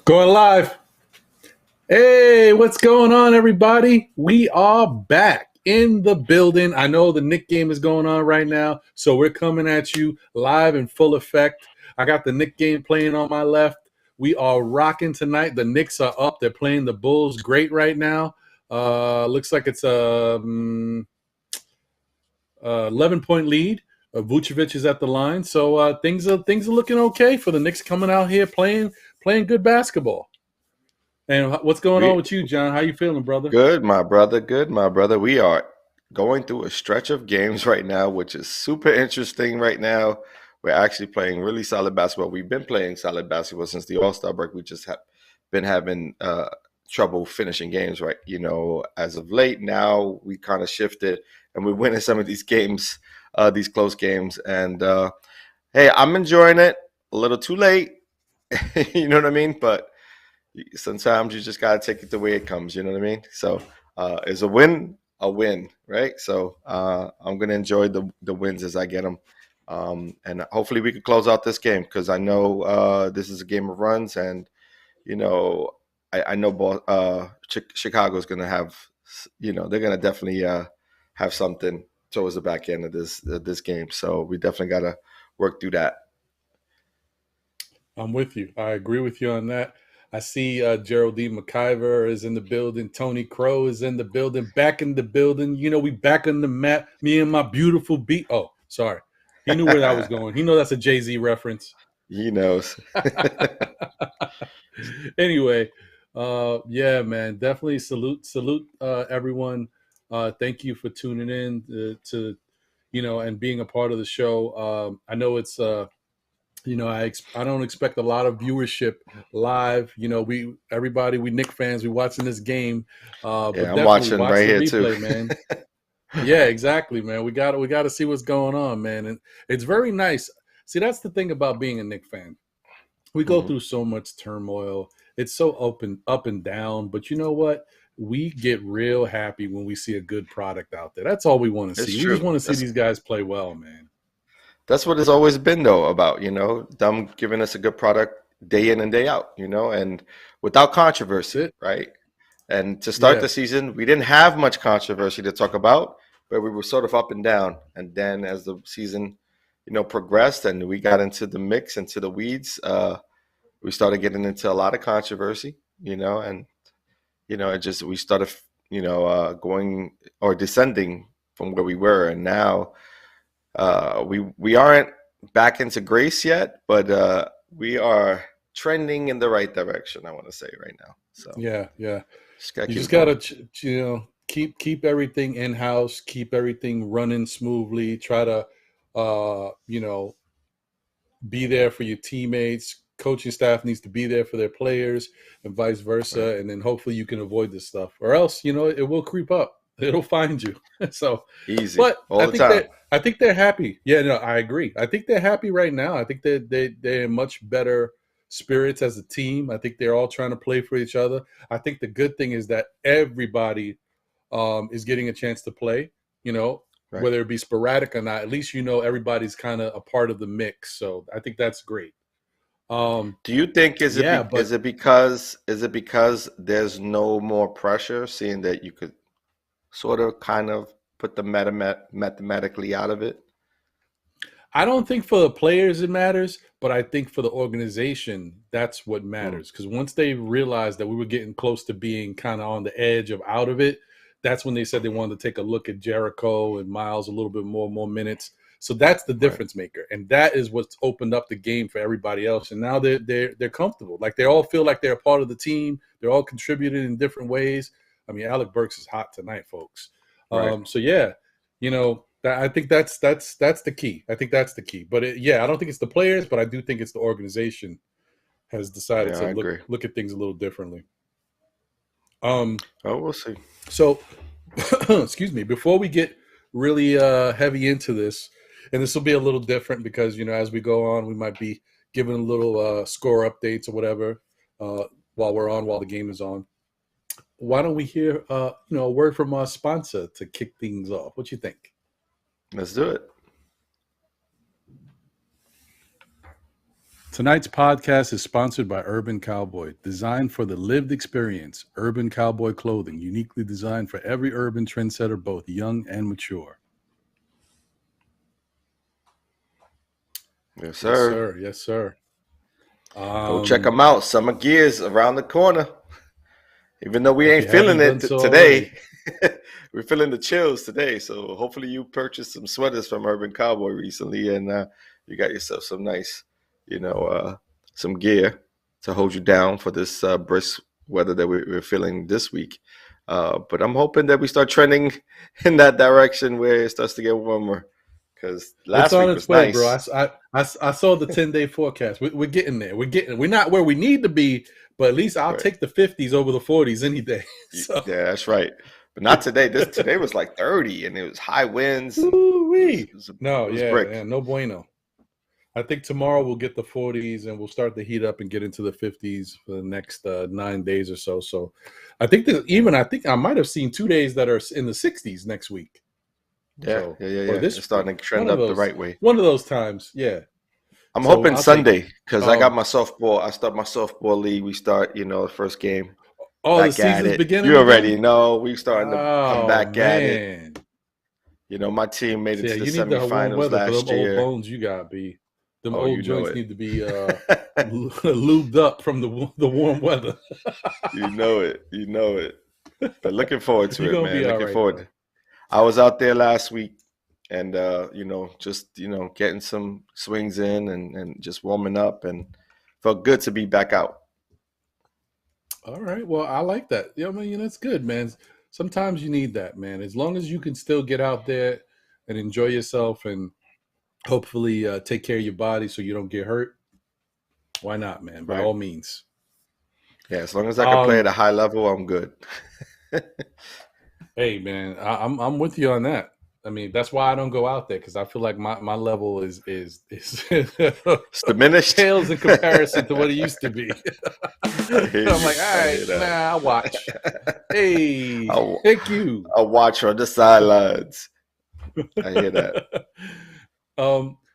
Going live. Hey, what's going on, everybody? We are back in the building. I know the Knick game is going on right now, so we're coming at you live in full effect. I got the Knick game playing on my left. We are rocking tonight. The Knicks are up. They're playing the Bulls great right now. Looks like it's a 11-point lead. Vucevic is at the line, so things are looking okay for the Knicks coming out here playing good basketball. And what's going on We with you, John? How you feeling, brother? good, my brother. Good, my brother. We are going through a stretch of games right now, which is super interesting right now. We're actually playing really solid basketball. We've been playing solid basketball since the All-Star break. We just have been having trouble finishing games, right? As of late, now we kind of shifted and we're winning some of these games, these close games. And hey, I'm enjoying it. A little too late, you know what I mean? But sometimes you just gotta take it the way it comes. You know what I mean? So is a win, right? So I'm gonna enjoy the wins as I get them, and hopefully we can close out this game because I know this is a game of runs, and you know I know Chicago's gonna have, they're gonna definitely have something towards the back end of this game. So we definitely gotta work through that. I'm with you. I agree with you on that. I see Geraldine McIver is in the building. Tony Crow is in the building. Back in the building. You know, we back on the map. Me and my beautiful beat. Oh, sorry. He knew where I was going. He know that's a Jay-Z reference. He knows. Anyway, yeah, man, definitely salute everyone. Thank you for tuning in to and being a part of the show. I know it's I don't expect a lot of viewership live. We Knick fans, we watching this game, Yeah, but I'm definitely watching watch right the here too. replay, man. Yeah, exactly, man. We got to see what's going on, man, and it's very nice. See, that's the thing about being a Knick fan. We go Mhm. through so much turmoil. It's so up and down, but you know what? We get real happy when we see a good product out there. That's all we want to It's see. We just true. want to see That's these guys play well, man. that's what it's always been though about, them giving us a good product day in and day out, and without That's controversy, it. right? And to start Yeah. the season, we didn't have much controversy to talk about, but we were sort of up and down. And then as the season, progressed and we got into the mix, into the weeds, we started getting into a lot of controversy, and it just we started, going or descending from where we were, and now we aren't back into grace yet, but we are trending in the right direction. I want to say right now. So Yeah, yeah. just gotta You keep just it going. gotta, keep everything in house, keep everything running smoothly. Try to, be there for your teammates. Coaching staff needs to be there for their players, and vice Right. versa. And then hopefully you can avoid this stuff, or else it will creep up. It'll find you. So, Easy but all the time. I think they're happy. Yeah, no, I agree. I think they're happy right now. I think they're in much better spirits as a team. I think they're all trying to play for each other. I think the good thing is that everybody is getting a chance to play. You know, Right. whether it be sporadic or not, at least everybody's kind of a part of the mix. So I think that's great. Do you think Yeah, but is it because there's no more pressure, seeing that you could sort of kind of put the mathematically out of it? I don't think for the players it matters, but I think for the organization that's what Mm, matters. Because once they realized that we were getting close to being kind of on the edge of out of it, that's when they said they wanted to take a look at Jericho and Miles a little bit more minutes. So that's the right. difference maker, and that is what's opened up the game for everybody else. And now they're comfortable, like they all feel like they're a part of the team. They're all contributing in different ways. I mean, Alec Burks is hot tonight, folks. Right. So yeah, I think that's the key. I think that's the key. But yeah, I don't think it's the players, but I do think it's the organization has decided Yeah, to I look agree. look at things a little differently. Um, Oh, we'll see. so excuse me, before we get really heavy into this, and this will be a little different because as we go on, we might be giving a little score updates or whatever while the game is on. Why don't we hear a word from our sponsor to kick things off? What you think? Let's do it. Tonight's podcast is sponsored by Urban Cowboy, designed for the lived experience. Urban Cowboy clothing, uniquely designed for every urban trendsetter, both young and mature. Yes, sir. Yes, sir. Yes, sir. Go check them out. Summer Gears around the corner. Even though we ain't you feeling haven't it done so today, we're feeling the chills today. So hopefully you purchased some sweaters from Urban Cowboy recently, and you got yourself some nice, some gear to hold you down for this brisk weather that we're feeling this week. But I'm hoping that we start trending in that direction where it starts to get warmer. Because last it's on week its was way, nice. bro. I saw the 10-day forecast. We're getting there. We're not where we need to be, but at least I'll take the 50s over the 40s any day. So. Yeah, that's right. But not today. Today was like 30, and it was high winds. No bueno. I think tomorrow we'll get the 40s, and we'll start to heat up and get into the 50s for the next 9 days or so. So, I think I might have seen 2 days that are in the 60s next week. Yeah. It's starting to trend up the right way. One of those times, yeah. I'm hoping Sunday because I got my softball. I start my softball league. We start, the first game. Oh, the season's beginning. You already know we starting to come back at it. My team made it to the semifinals last year. Old bones you got, B. Them old joints need to be lubed up from the warm weather. You know it. But looking forward to it, man. Looking forward. I was out there last week and, getting some swings in and just warming up, and felt good to be back out. All right. Well, I like that. That's good, man. Sometimes you need that, man. As long as you can still get out there and enjoy yourself and hopefully take care of your body so you don't get hurt, why not, man? By all means. Yeah, as long as I can play at a high level, I'm good. Hey, man, I'm with you on that. I mean, that's why I don't go out there, because I feel like my level is it's diminished. Pales in comparison to what it used to be. I'm like, all right, I'll watch. Hey, thank you. I'll watch on the sidelines. I hear that.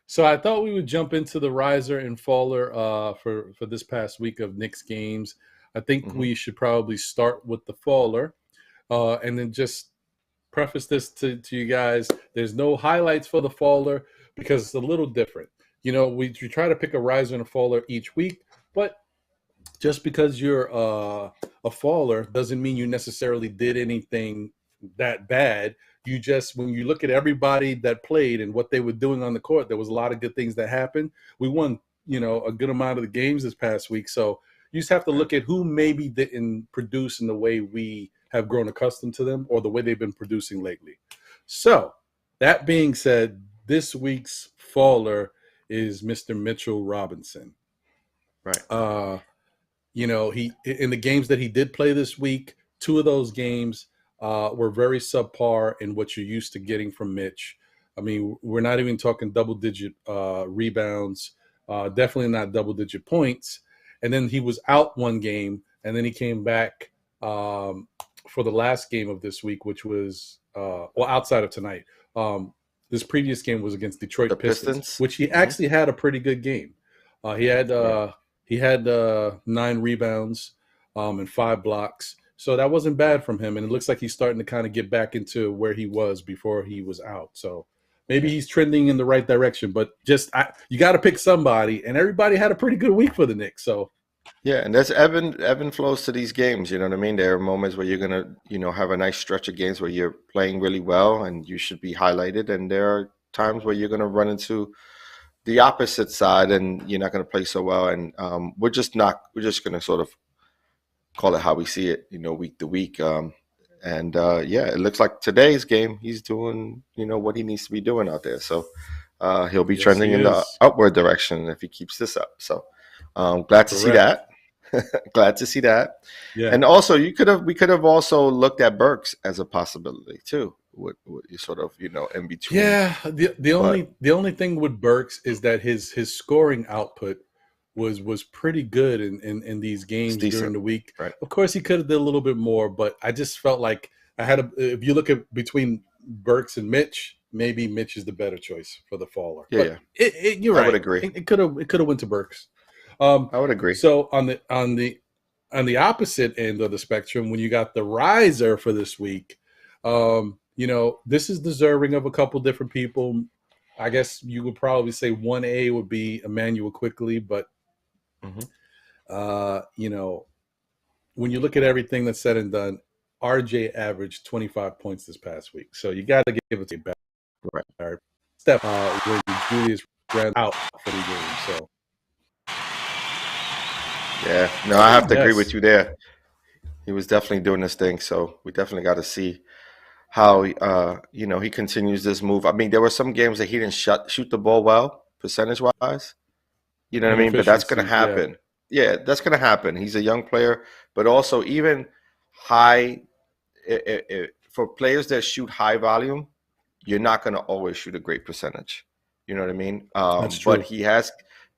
So I thought we would jump into the riser and faller for this past week of Knicks games. I think we should probably start with the faller. And then just preface this to you guys. There's no highlights for the faller because it's a little different. We try to pick a riser and a faller each week, but just because you're a faller doesn't mean you necessarily did anything that bad. You just, when you look at everybody that played and what they were doing on the court, there was a lot of good things that happened. We won, a good amount of the games this past week. So you just have to look at who maybe didn't produce in the way we have grown accustomed to them or the way they've been producing lately. So that being said, this week's faller is Mr. Mitchell Robinson. Right. He, in the games that he did play this week, 2 of those games were very subpar in what you're used to getting from Mitch. I mean, we're not even talking double-digit rebounds, definitely not double-digit points. And then he was out one game, and then he came back for the last game of this week, which was outside of tonight. This previous game was against Detroit Pistons, which he actually had a pretty good game. He had 9 rebounds and 5 blocks. So that wasn't bad from him. And it looks like he's starting to kind of get back into where he was before he was out. So maybe he's trending in the right direction. But you got to pick somebody. And everybody had a pretty good week for the Knicks. So. Yeah, and there's ebb and flows to these games. You know what I mean? There are moments where you're going to, have a nice stretch of games where you're playing really well and you should be highlighted. And there are times where you're going to run into the opposite side and you're not going to play so well. And we're just going to sort of call it how we see it, week to week. It looks like today's game, he's doing, what he needs to be doing out there. So he'll be trending in the upward direction if he keeps this up. So glad to see that. Glad to see that. Yeah. And also we could have also looked at Burks as a possibility too. What you sort of, in between. Yeah. The only thing with Burks is that his scoring output was pretty good in these games during the week. Right. Of course, he could have did a little bit more, but I just felt like if you look at between Burks and Mitch, maybe Mitch is the better choice for the faller. Yeah, but you're right. I would agree. It could have went to Burks. I would agree. So on the opposite end of the spectrum, when you got the riser for this week, this is deserving of a couple different people. I guess you would probably say 1A would be Emmanuel Quickly, but Mm-hmm. when you look at everything that's said and done, RJ averaged 25 points this past week. So you got to give it to Right. Barrett. Step when Julius ran out for the game. So Yeah. No, I have to agree with yes, you there. He was definitely doing this thing, so we definitely got to see how he continues this move. I mean, there were some games that he didn't shoot the ball well, percentage wise. You know what I mean? But that's going to inefficiencies. Yeah, happen. Yeah, that's going to happen. He's a young player, but also even high for players that shoot high volume, you're not going to always shoot a great percentage. You know what I mean? that's But true. he has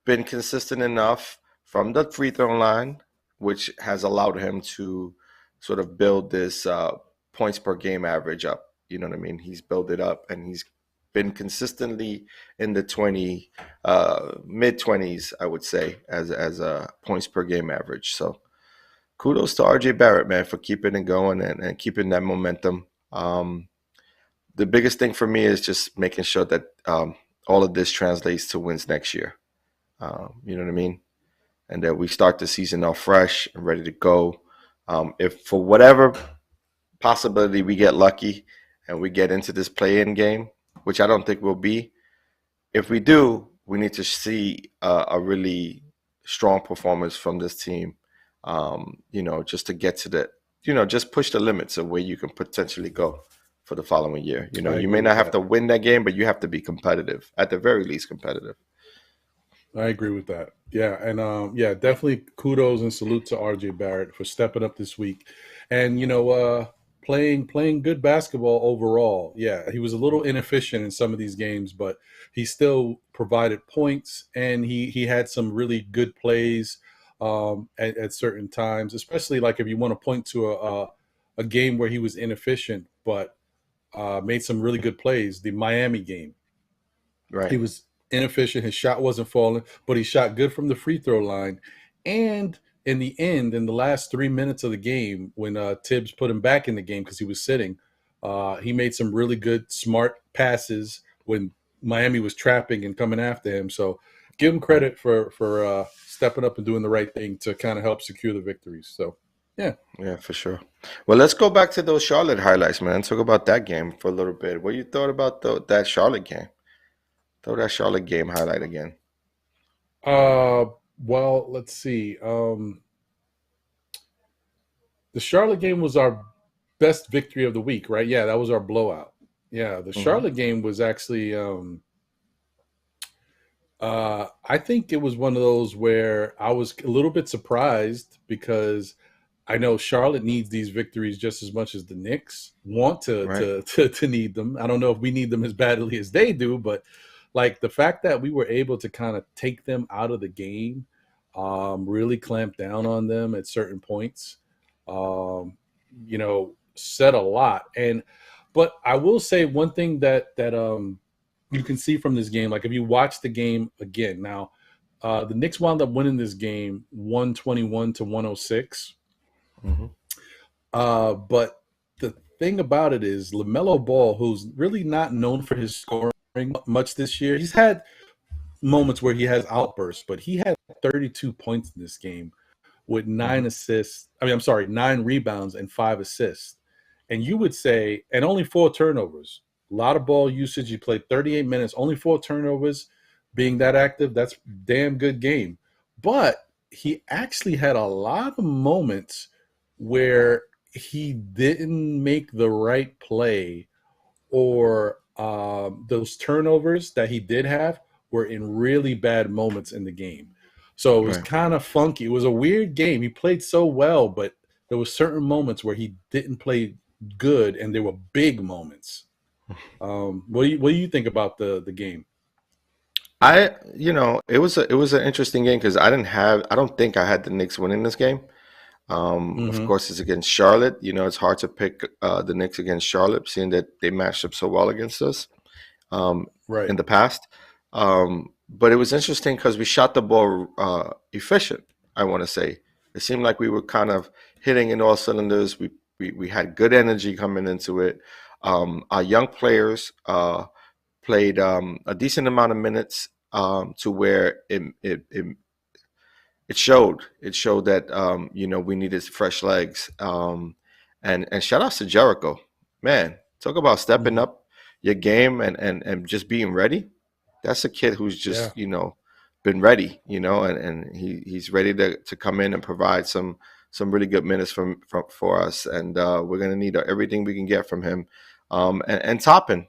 been consistent enough from the free throw line, which has allowed him to sort of build this points per game average up. You know what I mean? He's built it up, and he's been consistently in the mid 20s, I would say, as a points per game average. So kudos to RJ Barrett, man, for keeping it going and keeping that momentum. The biggest thing for me is just making sure that all of this translates to wins next year. You know what I mean? And that we start the season off fresh and ready to go. If for whatever possibility we get lucky and we get into this play-in game, which I don't think will be, if we do, we need to see a really strong performance from this team. Just to get to just push the limits of where you can potentially go for the following year. I You agree may not with have that. to win that game, but you have to be competitive, at the very least competitive. I agree with that. Yeah, and definitely kudos and salute to RJ Barrett for stepping up this week, and playing good basketball overall. Yeah, he was a little inefficient in some of these games, but he still provided points, and he had some really good plays at certain times, especially like if you want to point to a game where he was inefficient, but made some really good plays. The Miami game, he Right. was inefficient. His shot wasn't falling, but he shot good from the free throw line. And in the end, in the last 3 minutes of the game, when Tibbs put him back in the game because he was sitting, he made some really good, smart passes when Miami was trapping and coming after him. So give him Right. credit for stepping up and doing the right thing to kind of help secure the victories. So yeah. Yeah, for sure. Well, let's go back to those Charlotte highlights, man. Talk about that game for a little bit. What you thought about that Charlotte game? Throw that Charlotte game highlight again. Uh, well, let's see. The Charlotte game was our best victory of the week, right? Yeah, that was our blowout. Yeah, the Hmm. Charlotte game was actually I think it was one of those where I was a little bit surprised because I know Charlotte needs these victories just as much as the Knicks want to Right. to need them. I don't know if we need them as badly as they do, but like the fact that we were able to kind of take them out of the game, really clamp down on them at certain points, said a lot. And but I will say one thing that you can see from this game, like if you watch the game again now, the Knicks wound up winning this game 121 to 106. Hmm. But the thing about it is LaMelo Ball, who's really not known for his scoring much this year, he's had moments where he has outbursts, but he had 32 points in this game with Hmm. 9 assists. I mean, I'm sorry, 9 rebounds and 5 assists. And you would say, and only 4 turnovers. A lot of ball usage. He played 38 minutes, only 4 turnovers. Being that active, that's damn good game. But he actually had a lot of moments where he didn't make the right play, or those turnovers that he did have were in really bad moments in the game. So it was Right. kind of funky. It was a weird game. He played so well, but there were certain moments where he didn't play good, and there were big moments. What do you think about the game? It was an interesting game because I don't think I had the Knicks winning this game. Of Mm-hmm. course, it's against Charlotte. It's hard to pick the Knicks against Charlotte, seeing that they matched up so well against us um, Right. in the past. but it was interesting because we shot the ball efficient. I want to say it seemed like we were kind of hitting in all cylinders. We had good energy coming into it. Our young players played a decent amount of minutes to where it showed. It showed that we needed fresh legs. And shout out to Jericho, man. Talk about stepping Mhm. up your game and just being ready. That's a kid who's Yeah. just been ready, and he's ready to come in and provide some really good minutes for us. And we're gonna need everything we can get from him. And Toppin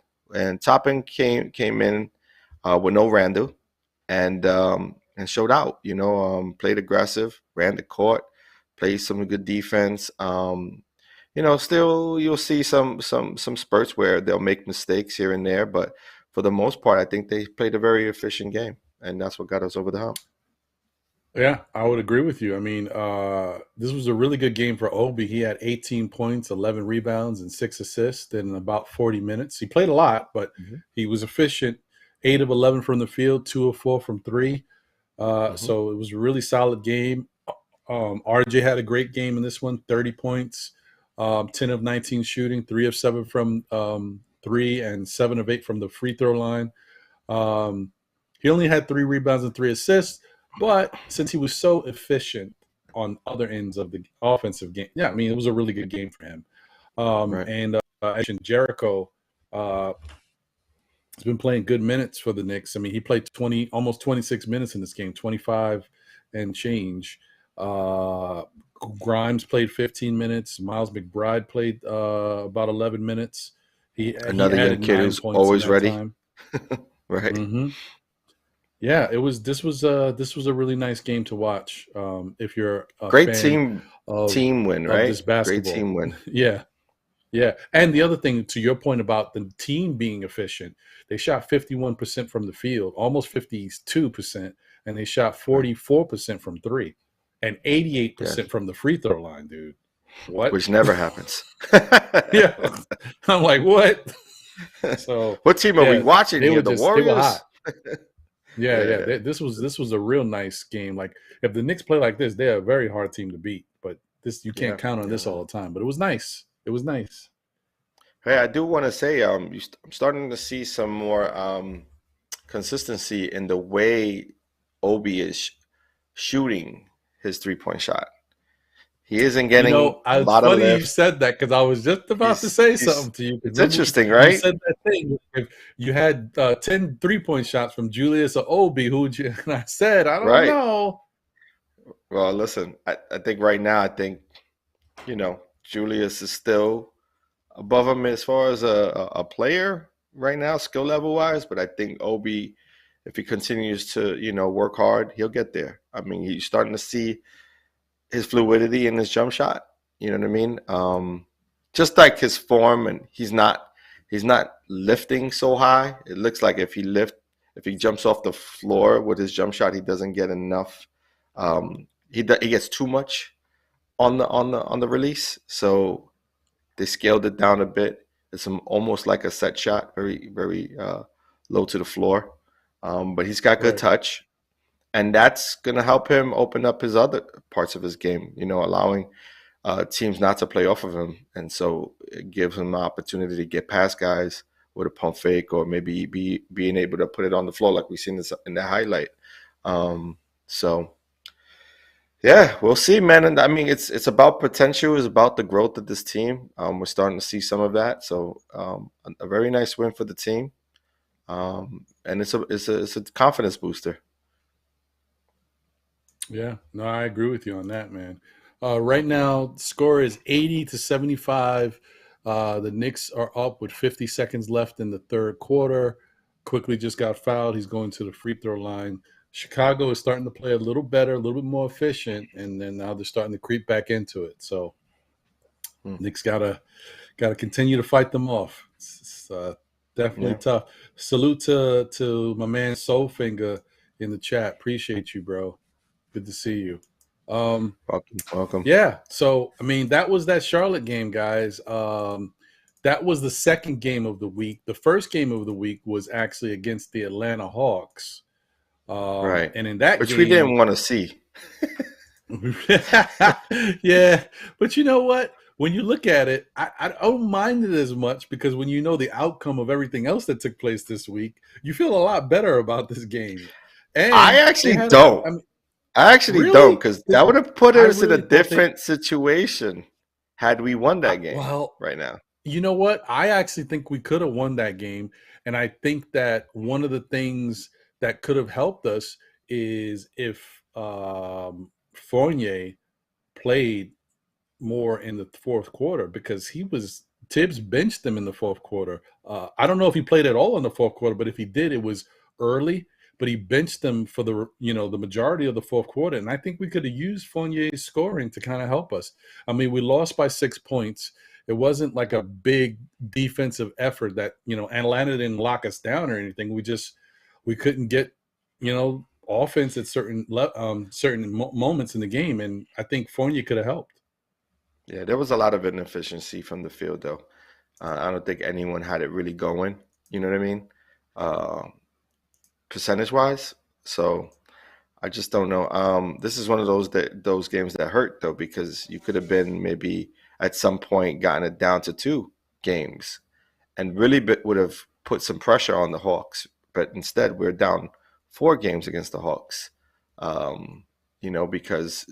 came in with no Randall and showed out. Played aggressive, ran the court, played some good defense. Still you'll see some spurts where they'll make mistakes here and there, but for the most part, I think they played a very efficient game, and that's what got us over the hump. Yeah, I would agree with you. I mean, this was a really good game for Obi. He had 18 points, 11 rebounds, and 6 assists in about 40 minutes. He played a lot, but Hmm. he was efficient. 8 of 11 from the field, 2 of 4 from three. Hmm. So it was a really solid game. RJ had a great game in this one, 30 points, 10 of 19 shooting, 3 of 7 from three, and 7 of 8 from the free throw line. Um, he only had 3 rebounds and 3 assists, but since he was so efficient on other ends of the offensive game, yeah, I mean, it was a really good game for him. Right. And I mentioned Jericho uh, has been playing good minutes for the Knicks. I mean, he played almost 26 minutes in this game, 25 and change. Uh, Grimes played 15 minutes. Miles McBride played about 11 minutes. He Another young added kid nine who's points in always that ready. time. Right. Hmm. Yeah, it was. This was a really nice game to watch. If you're a Great fan team of team win, this right? Great basketball. team win. Yeah, yeah. And the other thing, to your point about the team being efficient, they shot 51% from the field, almost 52%, and they shot Right. 44% from three, and Yeah. 88% from the free throw line, dude. What? Which never happens. Yeah, I'm like, what? So What team are we yeah, watching they here? were The just they were hot. Warriors? Yeah, yeah. Yeah. This was a real nice game. Like if the Knicks play like this, they're a very hard team to beat. But this you can't Yeah. count on this Yeah. all the time. But it was nice. It was nice. Hey, I do want to say, I'm starting to see some more consistency in the way Obi is shooting his 3-point shot. He isn't You getting know, a it's lot of funny you lift. said that because I was just about to say something to you. 'Cause It's remember, interesting, you right? said that thing. If you had 10 3-point shots from Julius or Obi, who would you? And I said, I don't Right. know. Well, listen, I think right now, Julius is still above him as far as a player right now, skill level wise. But I think Obi, if he continues to, work hard, he'll get there. I mean, he's starting to see his fluidity in his jump shot. You know what I mean? Just like his form, and he's not lifting so high. It looks like if he jumps off the floor with his jump shot, he doesn't get enough. He gets too much on the release, so they scaled it down a bit. It's almost like a set shot, very very low to the floor, but he's got good Right. touch, and that's going to help him open up his other parts of his game. Allowing teams not to play off of him, and so it gives him the opportunity to get past guys with a pump fake, or maybe being able to put it on the floor like we seen this in the highlight. So yeah, we'll see, man. And I mean, it's about potential, it's about the growth of this team. We're starting to see some of that. So a very nice win for the team, and it's a confidence booster. Yeah. No, I agree with you on that, man. Right now, the score is 80-75. The Knicks are up with 50 seconds left in the third quarter. Quickly just got fouled. He's going to the free throw line. Chicago is starting to play a little better, a little bit more efficient, and then now they're starting to creep back into it. So Hmm. Knicks gotta continue to fight them off. It's definitely Yeah, tough. Salute to my man Soulfinger in the chat. Appreciate you, bro. Good to see you. Um, welcome, welcome. yeah. So, I mean, that was that Charlotte game, guys. That was the second game of the week. The first game of the week was actually against the Atlanta Hawks. Right. And in that Which we didn't game, want to see. yeah, but you know what? When you look at it, I don't mind it as much because when you know the outcome of everything else that took place this week, you feel a lot better about this game. I And they actually had a, don't. I mean, I actually don't, really, because that would have put I us in a really thought they, different situation had we won that game well, right now. you know what? I actually think we could have won that game. And I think that one of the things that could have helped us is if Fournier played more in the fourth quarter because Tibbs benched him in the fourth quarter. I don't know if he played at all in the fourth quarter, but if he did, it was early. But he benched him for the majority of the fourth quarter, and I think we could have used Fournier's scoring to kind of help us. I mean, we lost by 6 points. It wasn't like a big defensive effort that Atlanta didn't lock us down or anything. We couldn't get offense at certain moments in the game, and I think Fournier could have helped. Yeah, there was a lot of inefficiency from the field, though. I don't think anyone had it really going. You know what I mean? Uh, Percentage wise. So I just don't know. This is one of those games that hurt though, because you could have been maybe at some point gotten it down to 2 games and really would have put some pressure on the Hawks. But instead, we're down 4 games against the Hawks. Because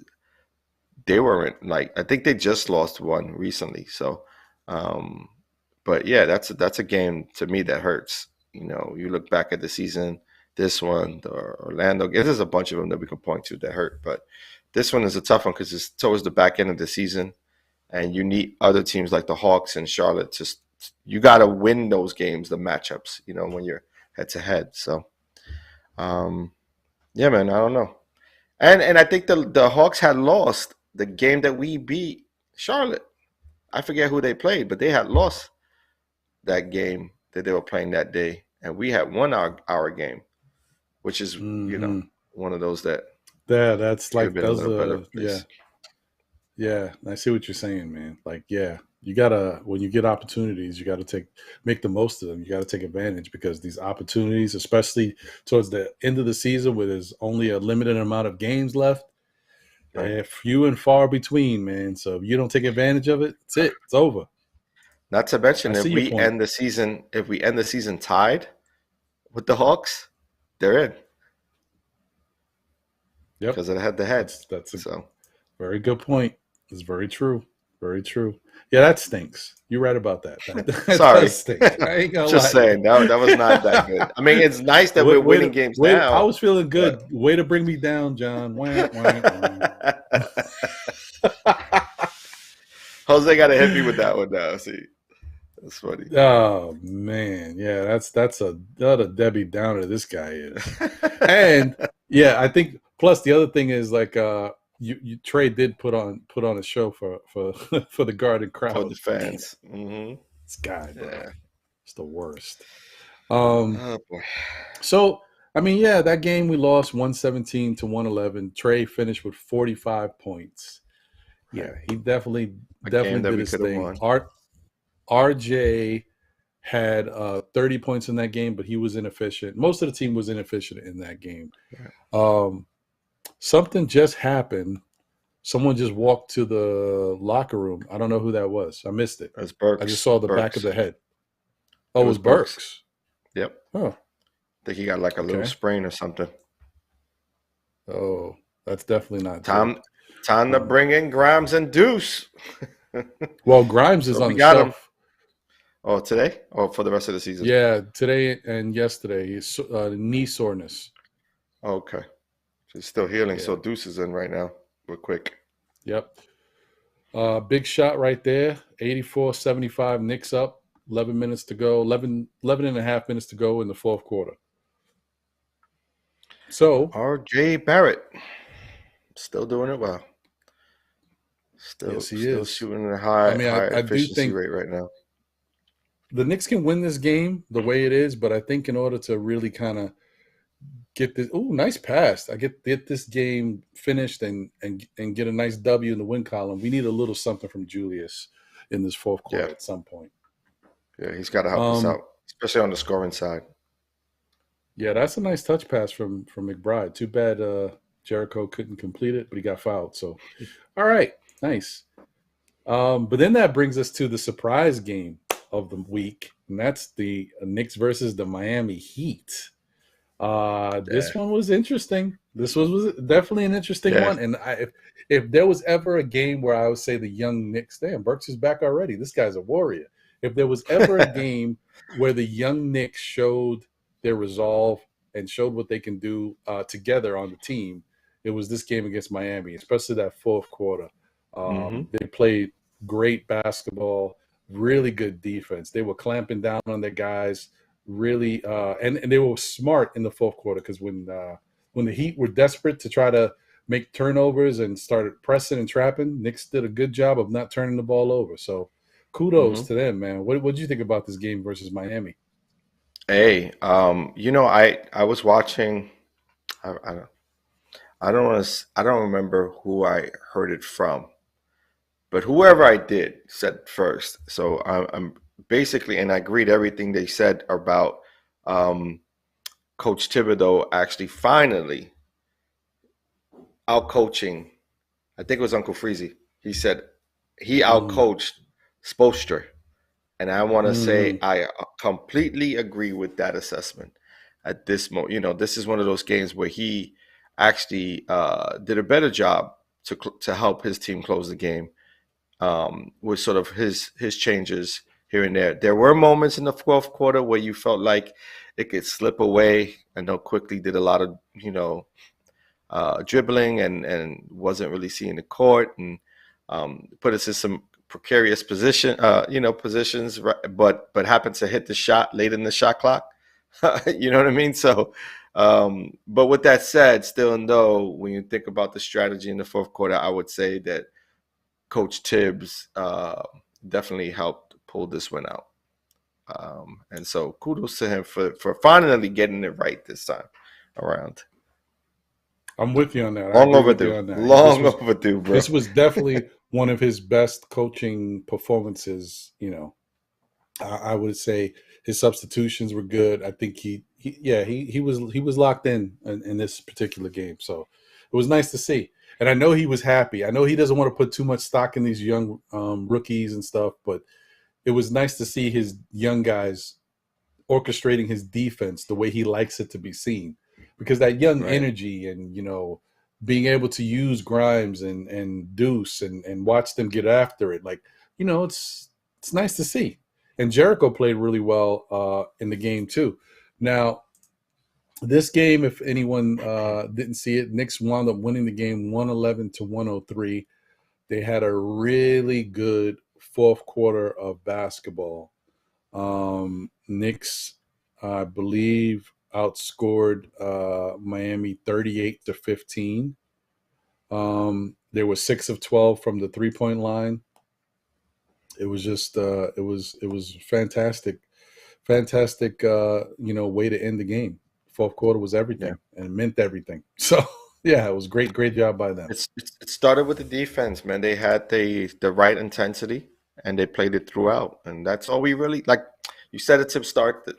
they weren't like, I think they just lost one recently. So, but yeah, that's a game to me that hurts. You look back at the season, this one, the Orlando. There's a bunch of them that we can point to that hurt, but this one is a tough one because it's towards the back end of the season, and you need other teams like the Hawks and Charlotte to. You got to win those games, the matchups. When you're head to head. So, yeah, man, I don't know. And I think the Hawks had lost the game that we beat Charlotte. I forget who they played, but they had lost that game that they were playing that day, and we had won our game, which is one of those that Yeah, that's could have like been a those little better yeah. place. Yeah, I see what you're saying, man. Like, yeah, you gotta when you get opportunities, you gotta make the most of them. You gotta take advantage because these opportunities, especially towards the end of the season where there's only a limited amount of games left, Right. they're few and far between, man. So if you don't take advantage of it, it's it. It's over. Not to I mention see your point. if we end the season tied with the Hawks, they're in Yep. because of the head-to-head. That's a So very good point. It's very true. Very true. Yeah, that stinks. You're right about that. That sorry, does stink. I ain't gonna just lie to saying that was not that you. good. I mean, it's nice that we're winning games Wait, I now, was feeling but good. Way to bring me down, John. Wah, wah, wah. Jose got to hit me with that one now. See, that's funny. Oh man, yeah, that's a Debbie Downer. This guy is, and yeah, I think. Plus, the other thing is like, Trey did put on a show for for the Garden For crowd. the fans. Mm-hmm. This guy, bro, Yeah. it's the worst. Oh boy. So I mean, yeah, that game we lost 117 to 111. Trey finished with 45 points. Yeah, he definitely A game that did we his could have thing. won. RJ had 30 points in that game, but he was inefficient. Most of the team was inefficient in that game. Yeah. Something just happened. Someone just walked to the locker room. I don't know who that was. I missed it. It's Burks. I just saw the back of the head. Oh, it was Burks. Burks. Yep. Oh. I think he got like a little sprain or something. Oh, that's definitely not Time good. to bring in Grimes and Deuce. Well, Grimes is So on we the got shelf. him. Oh, today? Or for the rest of the season? Yeah, today and yesterday. He's knee soreness. Okay. So he's still healing. Yeah. So Deuce is in right now. We're quick. Yep. Big shot right there. 84-75. Knicks up. 11 minutes to go. 11 and a half minutes to go in the fourth quarter. So R.J. Barrett. Still doing it well. Still shooting at a high efficiency rate right now. The Knicks can win this game the way it is, but I think in order to really kind of get this, nice pass. I get this game finished and get a nice W in the win column. We need a little something from Julius in this fourth quarter at some point. Yeah, he's got to help us out, especially on the scoring side. Yeah, that's a nice touch pass from McBride. Too bad Jericho couldn't complete it, but he got fouled. So, all right, nice. But then that brings us to the surprise game of the week, and that's the Knicks versus the Miami Heat. Yeah, This one was interesting. This was definitely an interesting yeah. one. And if there was ever a game where I would say the young Knicks, damn, Burks is back already. This guy's a warrior. If there was ever a game where the young Knicks showed their resolve and showed what they can do together on the team, it was this game against Miami, especially that fourth quarter. hmm They played great basketball, really good defense. They were clamping down on their guys really and they were smart in the fourth quarter because when the Heat were desperate to try to make turnovers and started pressing and trapping, Knicks did a good job of not turning the ball over. So kudos hmm to them, man. What did you think about this game versus Miami? Hey, I was watching. I don't I don't remember who I heard it from, but whoever I did said first. So I'm basically, and I agreed everything they said about um, Coach Thibodeau actually finally out coaching. I think it was Uncle Freezy. He said he out Mm, coached Spoelstra. And I want to say mm, I completely agree with that assessment at this moment. This is one of those games where he actually did a better job to help his team close the game with sort of his changes here and there. There were moments in the fourth quarter where you felt like it could slip away. I know quickly did a lot of dribbling and wasn't really seeing the court and put us in some precarious positions, right, but happened to hit the shot late in the shot clock. You know what I mean? So, but with that said, still and though, when you think about the strategy in the fourth quarter, I would say that Coach Tibbs definitely helped pull this one out. And so kudos to him for finally getting it right this time around. I'm with you on that. I Long agree with you overdue. on that. Long overdue, bro. This was definitely one of his best coaching performances. I would say his substitutions were good. I think he was locked in this particular game. So it was nice to see. And I know he was happy. I know he doesn't want to put too much stock in these young rookies and stuff, but it was nice to see his young guys orchestrating his defense the way he likes it to be seen. Because that young Right. energy and being able to use Grimes and Deuce and watch them get after it, like it's nice to see. And Jericho played really well in the game too. Now, this game, if anyone didn't see it, Knicks wound up winning the game 111-103. They had a really good fourth quarter of basketball. Knicks, I believe, outscored Miami 38-15. They were 6 of 12 from the 3-point line. It was just it was fantastic, fantastic. Way to end the game. Fourth quarter was Yeah. everything and it meant everything. So yeah, it was great job by them. It started with the defense, man. They had the right intensity and they played it throughout, and that's all we really like. You said it to start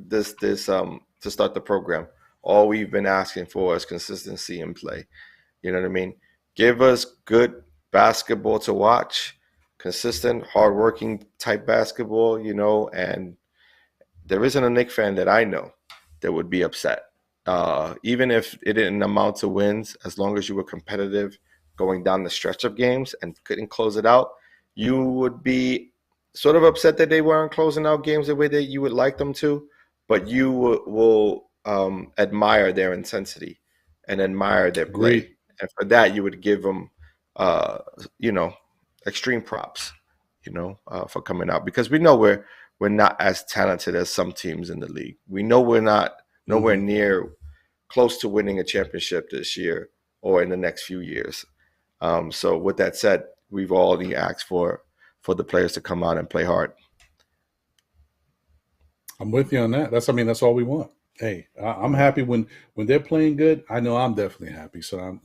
to start the program. All we've been asking for is consistency in play. You know what I mean? Give us good basketball to watch, consistent, hardworking type basketball. And there isn't a Knicks fan that I know that would be upset. Even if it didn't amount to wins, as long as you were competitive going down the stretch of games and couldn't close it out, you would be sort of upset that they weren't closing out games the way that you would like them to, but you will admire their intensity and admire their play. Agreed. And for that, you would give them, uh, you know, extreme props, for coming out because we know we're not as talented as some teams in the league. We know we're not nowhere Mm-hmm. near close to winning a championship this year or in the next few years. So with that said, we've already asked for the players to come out and play hard. I'm with you on that. That's all we want. Hey, I'm Yeah. happy when they're playing good. I know I'm definitely happy. So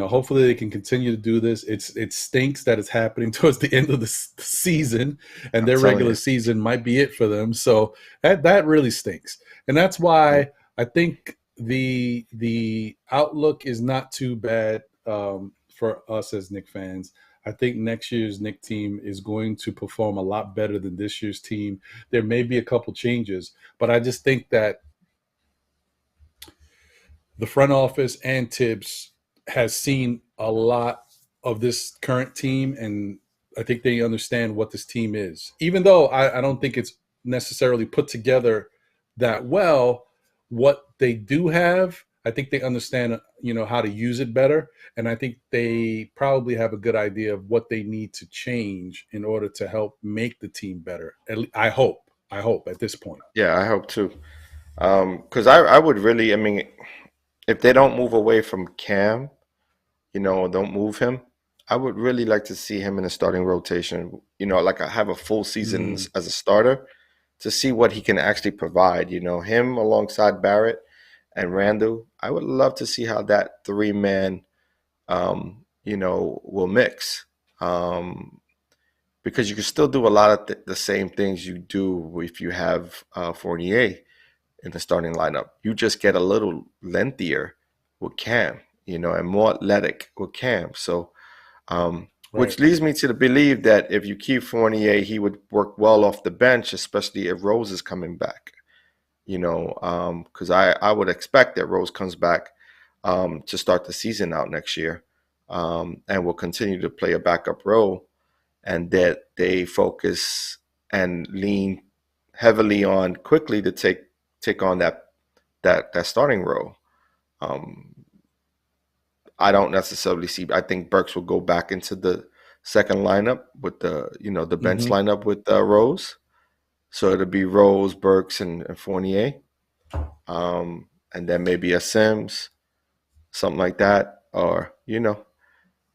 hopefully they can continue to do this. It stinks that it's happening towards the end of the season, and I'm their telling regular you. season might be it for them. So that really stinks, and that's why I think the outlook is not too bad for us as Knicks fans. I think next year's Knicks team is going to perform a lot better than this year's team. There may be a couple changes, but I just think that the front office and Tibbs has seen a lot of this current team, and I think they understand what this team is. Even though I don't think it's necessarily put together that well, what they do have, I think they understand, how to use it better, and I think they probably have a good idea of what they need to change in order to help make the team better. I hope. I hope at this point. Yeah, I hope too. Because I would really, I mean, if they don't move away from Cam, don't move him, I would really like to see him in a starting rotation. Like I have a full season Mm, as a starter to see what he can actually provide. Him alongside Barrett and Randall. I would love to see how that three-man, will mix. Um, because you can still do a lot of the same things you do if you have Fournier in the starting lineup. You just get a little lengthier with Cam, and more athletic with Cam. So, which right. leads me to the belief that if you keep Fournier, he would work well off the bench, especially if Rose is coming back. Because I would expect that Rose comes back to start the season out next year, and will continue to play a backup role, and that they focus and lean heavily on quickly to take on that starting role. Um, I don't necessarily see. I think Burks will go back into the second lineup with the bench Hmm. lineup with Rose. So it'll be Rose, Burks, and Fournier, and then maybe a Sims, something like that, or.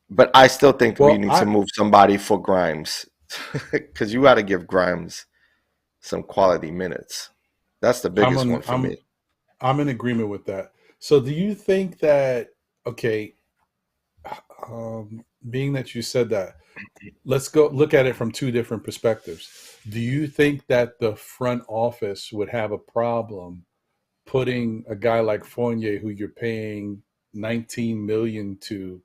But I still think we Well, need to I move somebody for Grimes, because you got to give Grimes some quality minutes. That's the I'm biggest one on for I'm me. I'm in agreement with that. So, do you think that, okay, being that you said that, let's go look at it from two different perspectives. Do you think that the front office would have a problem putting a guy like Fournier, who you're paying 19 million to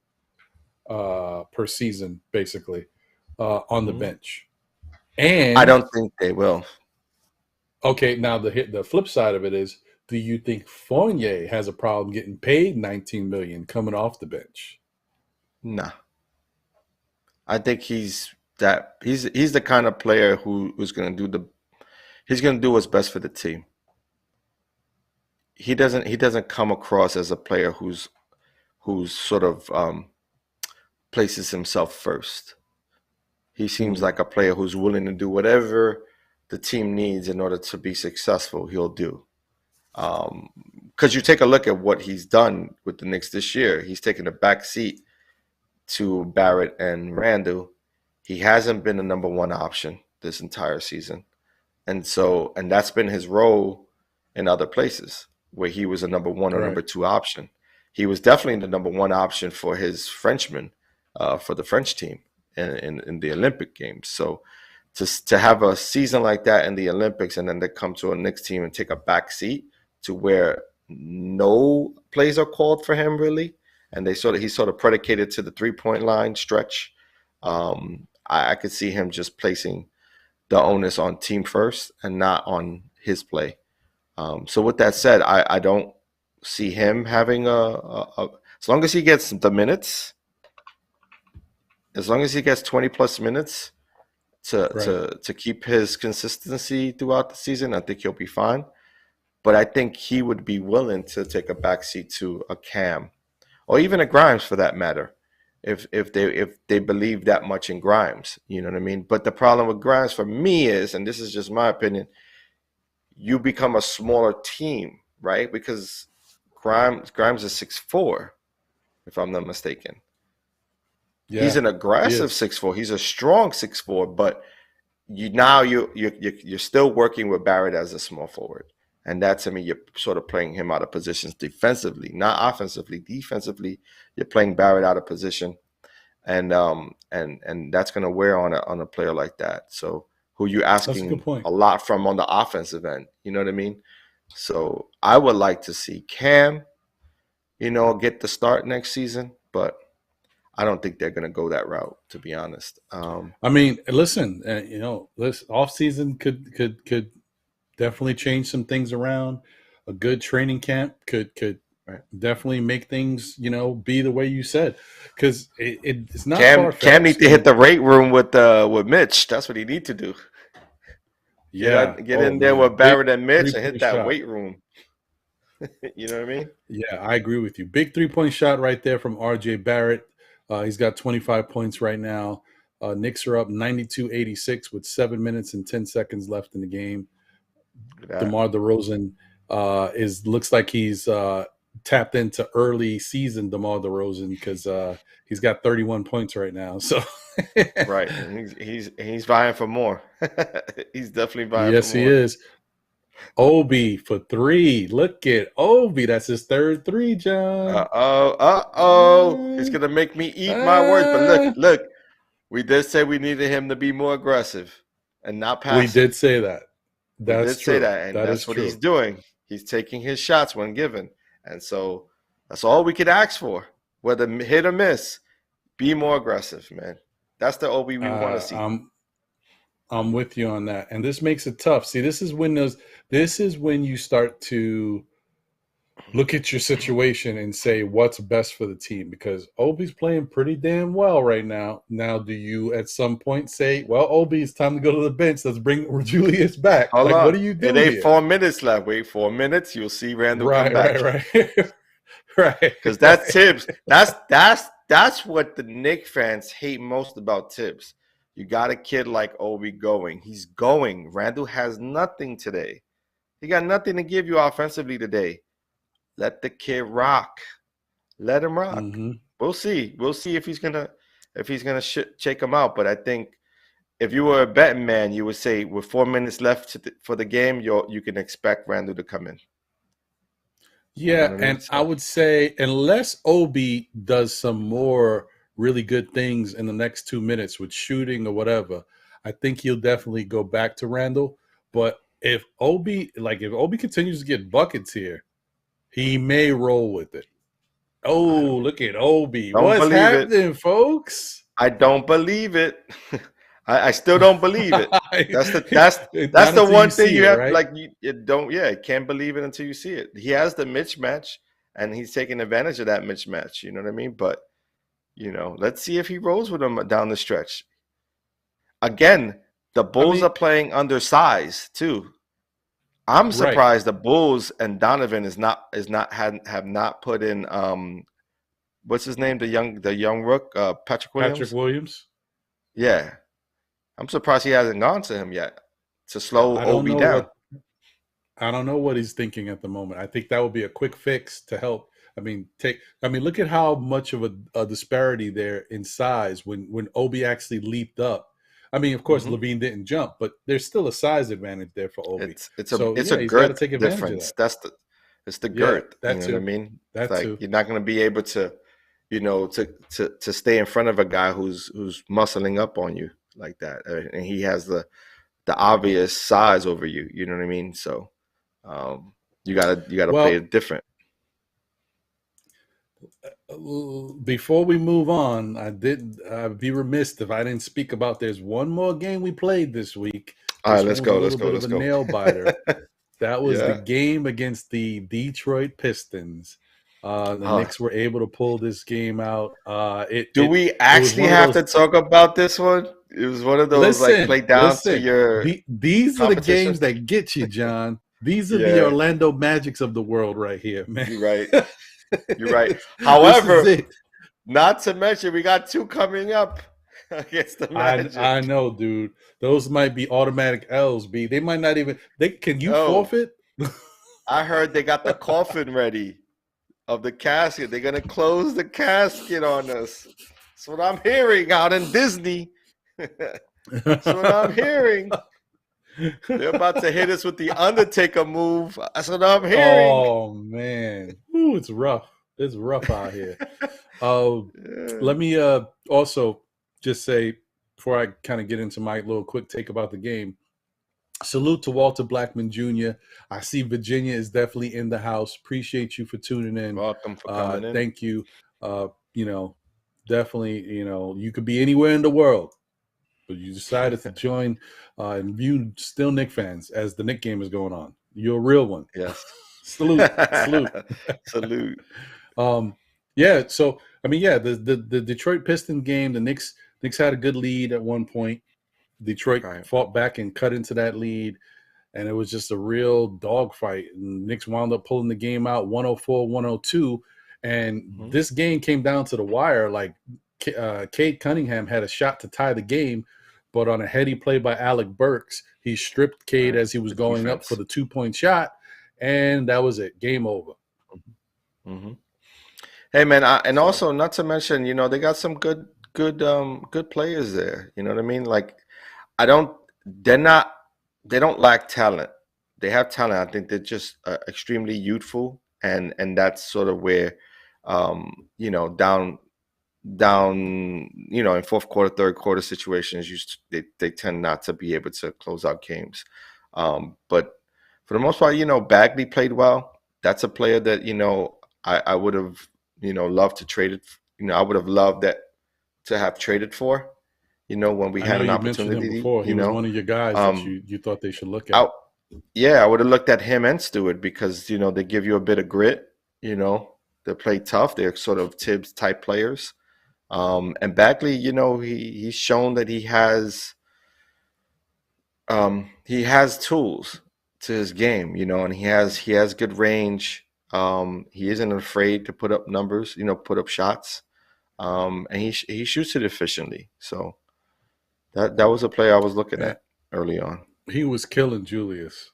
per season, basically, on the Mhm. bench? I And don't think they will. okay, now the flip side of it is, do you think Fournier has a problem getting paid 19 million coming off the bench? Nah, I think he's the kind of player who's going to he's going to do what's best for the team. He doesn't come across as a player who's sort of places himself first. He seems Hmm. like a player who's willing to do whatever the team needs in order to be successful. He'll do. Because you take a look at what he's done with the Knicks this year, he's taken a back seat to Barrett and Randall. He hasn't been the number one option this entire season. And that's been his role in other places where he was a number one or Right. number two option. He was definitely the number one option for his Frenchman, for the French team in the Olympic Games. So to have a season like that in the Olympics and then to come to a Knicks team and take a back seat to where no plays are called for him really, and he's sort of predicated to the 3-point line stretch. I could see him just placing the onus on team first and not on his play. So with that said, I don't see him having as long as he gets the minutes, as long as he gets 20 plus minutes to Right. to to keep his consistency throughout the season, I think he'll be fine. But I think he would be willing to take a backseat to a Cam or even a Grimes for that matter, if they believe that much in Grimes. You know what I mean? But the problem with Grimes for me is, and this is just my opinion, you become a smaller team, right? Because Grimes is 6'4", if I'm not mistaken. He's Yeah, an he aggressive is. 6'4". He's a strong 6'4", but you're still working with Barrett as a small forward, and that to me you're sort of playing him out of positions defensively, not offensively. Defensively, you're playing Barrett out of position, and that's going to wear on a player like that. So who you That's a good asking point. a lot from on the offensive end? You know what I mean? So I would like to see Cam, get the start next season, but I don't think they're going to go that route, to be honest. I mean, listen, this off season could definitely change some things around. A good training camp could Right. definitely make things, be the way you said, because it's not Cam far Cam need fetched. to hit And the weight room with Mitch. That's what he need to do. yeah, Get oh in there man, with big Barrett and Mitch and hit 3-point that shot. weight room. You know what I mean? Yeah, I agree with you. Big 3-point shot right there from RJ Barrett. He's got 25 points right now. Knicks are up 92-86 with 7 minutes and 10 seconds left in the game. Look at that. DeMar DeRozan looks like he's tapped into early season DeMar DeRozan, because he's got 31 points right now. So Right. And he's vying for more. He's definitely vying for yes, he more. is. Obi for 3. Look at Obi. That's his third 3, John. He's gonna make me eat my words. But Uh, look. We did say we needed him to be more aggressive and not we did passive. say that. We That's did say true. that, and That is that's what he's true. doing. He's taking his shots when given, and so that's all we could ask for. Whether hit or miss, be more aggressive, man. That's the OB we want to Uh, see. I'm I'm with you on that, and this makes it tough. See, this is when you start to look at your situation and say what's best for the team, because Obi's playing pretty damn well right now. Now, do you at some point say, well, Obi, it's time to go to the bench. Let's bring Julius back. Hold Like, what on, do you it do ain't here? 4 minutes left. Wait 4 minutes, you'll see Randall come Right, back. right. Right. Because that's Tibbs. That's what the Knicks fans hate most about Tibbs. You got a kid like Obi going. He's going. Randall has nothing today. He got nothing to give you offensively today. Let the kid rock. Let him rock. Mm-hmm. We'll see. We'll see if he's gonna shake him out. But I think if you were a betting man, you would say with 4 minutes left for the game, you can expect Randall to come in. You know Yeah, what I mean? and I So would say unless Obi does some more really good things in the next 2 minutes with shooting or whatever, I think he'll definitely go back to Randall. But if Obi continues to get buckets here, he may roll with it. I Oh, look at Obi. don't What's believe it. happening, folks? I don't believe it. I still don't believe it. That's Not the until you one thing see you it, have right? can't believe it until you see it. He has the mismatch and he's taking advantage of that mismatch, you know what I mean? But let's see if he rolls with him down the stretch. Again, the I Bulls mean, are playing undersized too. I'm right. surprised the Bulls and Donovan have not put in what's his name, the young rook, Patrick Patrick Williams. Williams. Yeah. I'm surprised he hasn't gone to him yet to slow I don't Obi know down. what he's thinking at the moment. I think that would be a quick fix to help. Look at how much of a disparity there in size when Obi actually leaped up. I mean, of course, Hmm. Levine didn't jump, but there's still a size advantage there for Obi. So It's a yeah, he's got to girth take advantage of difference. that. It's the Yeah, girth. You that know what I too. mean? It's That like too. you're not going to be able to, to stay in front of a guy who's muscling up on you like that, and he has the obvious size over you. You know what I mean? So you gotta play Well, it different. before we move on, I'd be remiss if I didn't speak about. There's one more game we played this week. All right, This one let's was a go. Let's little go. bit of Let's a go. nail biter. That was the Yeah. game against the Detroit Pistons. The Uh, Knicks were able to pull this game out. do we It was actually one of have to those. talk about this one? It was one of those like play Listen, down to listen. your These are the competition. games that get you, John. These are the Yeah, Orlando Magics of the world right here, man. you're right. You're right. This is However, it. not to mention we got two coming up against the I Magic. know, dude. Those might be automatic L's. B. They might not even. They can you Oh, forfeit? I heard they got the coffin ready of the casket. They're gonna close the casket on us. That's what I'm hearing out in Disney. That's what I'm hearing. They're about to hit us with the Undertaker move. That's what I'm hearing. Oh man, ooh, it's rough. It's rough out here. Uh, Yeah. let me also just say before I kind of get into my little quick take about the game. salute to Walter Blackman Jr. I see Virginia is definitely in the house. Appreciate you for tuning in. Welcome for coming in. Thank you. Definitely, you could be anywhere in the world, but you decided to join and view still Knick fans as the Knick game is going on. You're a real one. Yes. Salute. Salute. The Detroit Pistons game, the Knicks had a good lead at one point. Detroit fought back and cut into that lead, and it was just a real dogfight. And Knicks wound up pulling the game out 104-102, and this game came down to the wire. Like Cade Cunningham had a shot to tie the game, but on a heady play by Alec Burks, he stripped Cade as he was going up for the 2-point shot, and that was it. Game over. Mm-hmm. Hey man, also not to mention, they got some good players there. You know what I mean? Like, they don't lack talent. They have talent. I think they're just extremely youthful, and that's sort of where, down, in fourth quarter, third quarter situations, they tend not to be able to close out games. But for the most part, Bagley played well. That's a player that, I would have, loved to trade it. I would have loved that to have traded for, when we had an opportunity. Him before. He was one of your guys that you thought they should look at. I would have looked at him and Stewart because, they give you a bit of grit, they play tough. They're sort of Tibbs type players. And Bagley, he's shown that he has tools to his game, and he has good range. He isn't afraid to put up numbers, put up shots. And he shoots it efficiently. So that was a player I was looking at early on. He was killing Julius.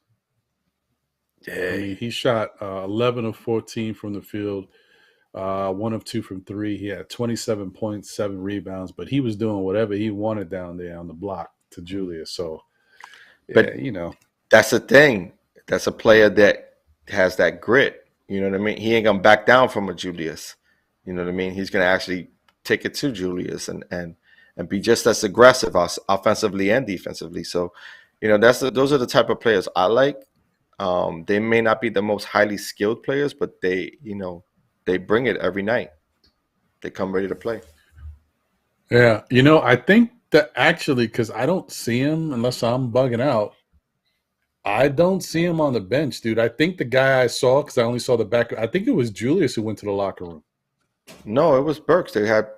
Yeah. I mean, he shot 11 of 14 from the field, 1 of 2 from 3. He had 27 points, 7 rebounds, but he was doing whatever he wanted down there on the block to Julius. So, that's the thing. That's a player that has that grit. You know what I mean? He ain't gonna back down from a Julius. You know what I mean? He's gonna actually take it to Julius and be just as aggressive offensively and defensively. So, those are the type of players I like. They may not be the most highly skilled players, but they bring it every night. They come ready to play. Yeah, I think that actually, because I don't see him unless I'm bugging out. I don't see him on the bench, dude. I think the guy I saw, because I only saw the back, I think it was Julius who went to the locker room. No, it was Burks. They had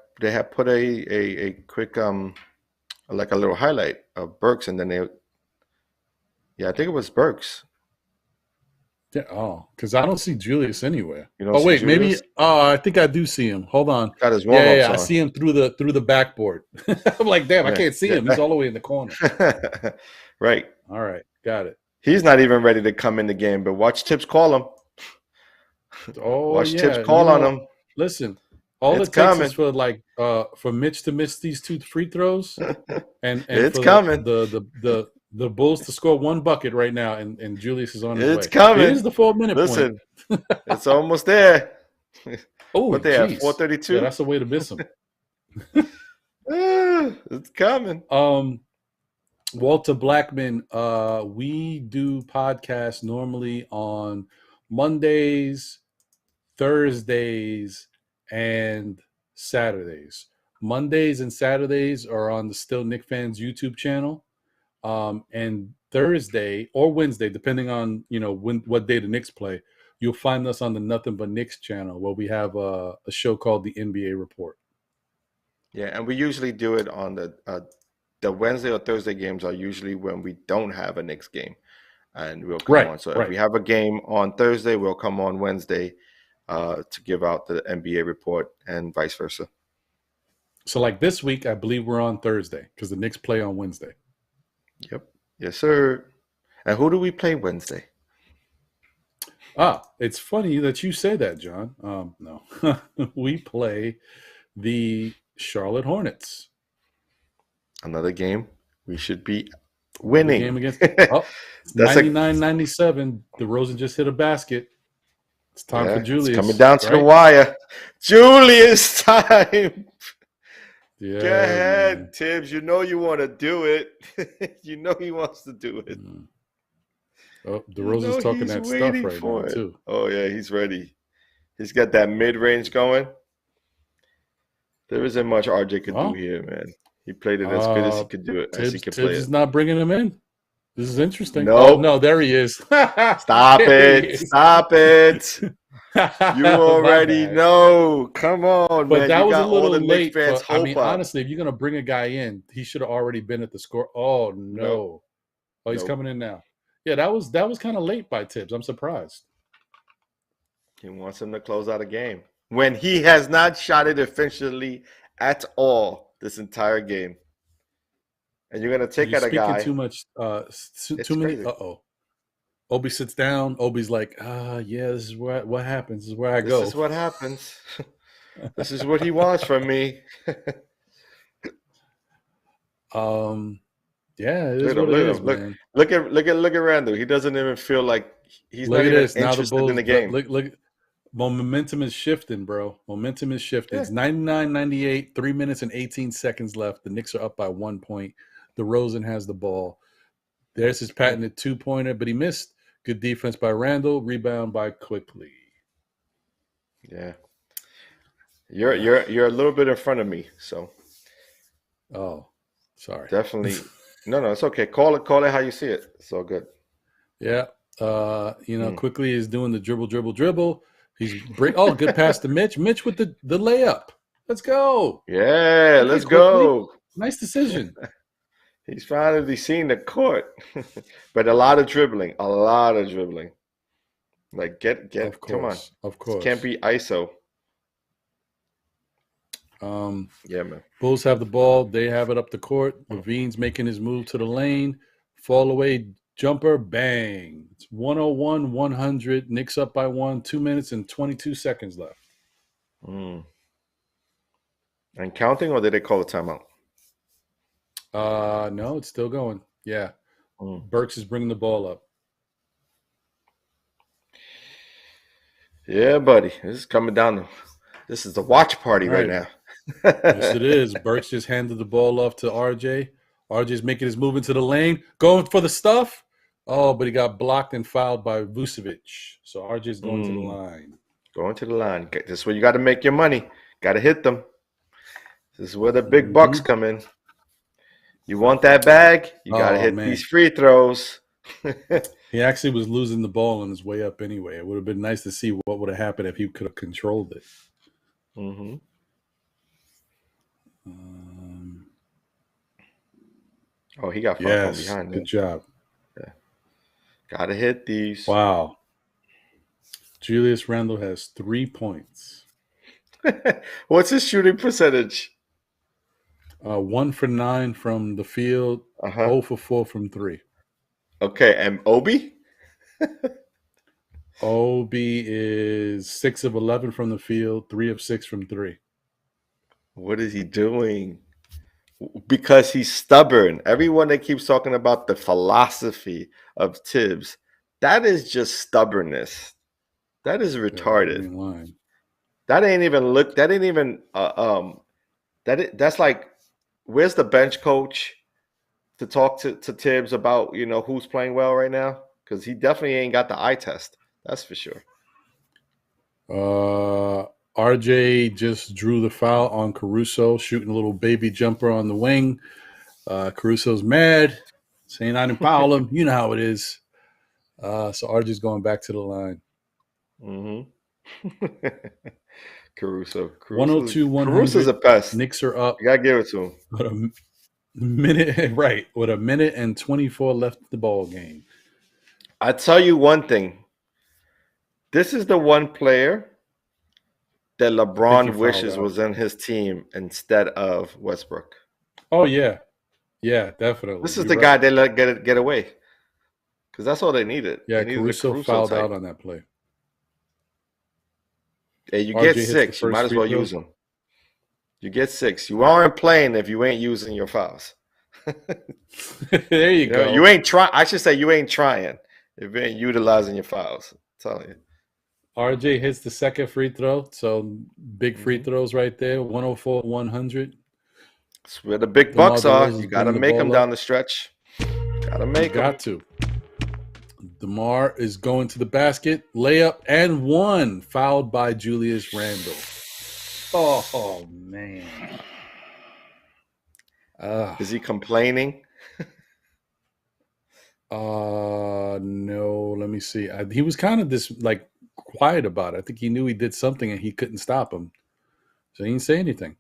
put a quick like a little highlight of Burks, and then I think it was Burks. Yeah, because I don't see Julius anywhere. Wait, maybe. I think I do see him. Hold on. Got his warm-ups on. I see him through the backboard. I'm like, damn, I can't see him. He's all the way in the corner. Right. All right, got it. He's not even ready to come in the game, but watch Tibbs call him. Watch Tibbs call on him. Listen, all it takes is for Mitch to miss these 2 free throws, and it's for coming. The Bulls to score 1 bucket right now, and Julius is on his way. It's coming. It is the 4-minute point. Listen, it's almost there. What they have, 4:32? Yeah, that's a way to miss him. It's coming. Walter Blackman, we do podcasts normally on Mondays, Thursdays, and Saturdays. Mondays and Saturdays are on the Still Knick Fans YouTube channel. And Thursday or Wednesday, depending on what day the Knicks play, you'll find us on the Nothing But Knicks channel, where we have a show called the NBA Report. Yeah, and we usually do it on the Wednesday or Thursday games are usually when we don't have a Knicks game, and we'll come on. So if we have a game on Thursday, we'll come on Wednesday to give out the NBA Report, and vice versa. So like this week, I believe we're on Thursday because the Knicks play on Wednesday. Yep. Yes, sir. And who do we play Wednesday? It's funny that you say that, John. No. We play the Charlotte Hornets. Another game we should be winning. Game against 99-97. DeRozan just hit a basket. It's time for Julius. It's coming down to the wire. Julius time. Yeah, go ahead, man. Tibbs. You know you want to do it. You know he wants to do it. Oh, You DeRozan's know talking he's that stuff waiting right now for it. too. Oh yeah, he's ready. He's got that mid-range going. There isn't much RJ could do Well, here, man. He played it as good as he could do it, as he could play Tibbs it. is not bringing him in. This is interesting. Oh Nope. no, there he is. Stop There he it. is. Stop it. You My already bad. know. Come on, But man. that You was a got all little the Knicks late fans' for. I hope mean, up. honestly, if you're gonna bring a guy in, he should have already been at the score. Oh Nope. no! Oh, he's Nope. coming in now. Yeah, that was kind of late by Tibbs. I'm surprised. He wants him to close out a game when he has not shot it efficiently at all this entire game. And you're gonna take You're out a speaking guy. too much. It's Too many. crazy. Obi sits down. Obi's like, yeah, this is what happens. This is where I This go. is what happens. This is what he wants from me. Yeah, it is what it is, man. Look at Randall. He doesn't even feel like he's Look not at even this. Now the interested Bulls. in the game. Look. Momentum is shifting, bro. Momentum is shifting. Yeah. It's 99-98, 3 minutes and 18 seconds left. The Knicks are up by 1 point. DeRozan has the ball. There's his patented two-pointer, but he missed. Good defense by Randall. Rebound by Quickly. Yeah. You're a little bit in front of me, so. Oh, sorry. Definitely. No, it's okay. Call it how you see it. It's all good. Yeah. Quickly is doing the dribble. He's good pass to Mitch. Mitch with the layup. Let's go. Yeah, let's go. Nice decision. He's finally seen the court. But a lot of dribbling. Like get of course, come on. Of course. This can't be ISO. Yeah, man. Bulls have the ball. They have it up the court. Levine's making his move to the lane. Fall away jumper. Bang. It's 101-100. Knicks up by 1. 2 minutes and 22 seconds left. And counting, or did they call a timeout? No, it's still going. Yeah. Burks is bringing the ball up. Yeah, buddy. This is coming down. This is the watch party right now. Yes, it is. Burks just handed the ball off to RJ. RJ's making his move into the lane, going for the stuff. Oh, but he got blocked and fouled by Vucevic. So RJ's going to the line. Going to the line. This is where you got to make your money. Got to hit them. This is where the big bucks come in. You want that bag? You got to hit these free throws. He actually was losing the ball on his way up anyway. It would have been nice to see what would have happened if he could have controlled it. Mm-hmm. He got fouled from behind. Good job. Yeah. Got to hit these. Wow. Julius Randle has 3 points. What's his shooting percentage? 1 for 9 from the field. 0 for 4 from 3. Okay, and Obi? Obi is 6 of 11 from the field, 3 of 6 from 3. What is he doing? Because he's stubborn. Everyone that keeps talking about the philosophy of Tibbs, that is just stubbornness. That is retarded. That ain't even that's like, where's the bench coach to talk to Tibbs about, who's playing well right now? Because he definitely ain't got the eye test. That's for sure. RJ just drew the foul on Caruso, shooting a little baby jumper on the wing. Caruso's mad, saying I didn't foul him. You know how it is. So RJ's going back to the line. Mm-hmm. Caruso. 102-100. Caruso's a pest. Knicks are up. You gotta give it to him. But a minute, right? With a minute and 24 left in the ball game. I tell you one thing. This is the one player that LeBron wishes was in his team instead of Westbrook. Oh yeah, definitely. This is the guy they let get away, because that's all they needed. Yeah, Caruso fouled out on that play. Hey, you get 6. You might as well use them. You get 6. You aren't playing if you ain't using your fouls. There you go. You ain't trying. I should say you ain't trying if you ain't utilizing your fouls. I'm telling you. RJ hits the second free throw, so big free throws right there. 104-100. That's where the big bucks are. You got to make them down the stretch. Got to make them. Got to. DeMar is going to the basket. Layup and one. Fouled by Julius Randle. Oh man. Is he complaining? No. Let me see. He was kind of quiet about it. I think he knew he did something and he couldn't stop him, so he didn't say anything.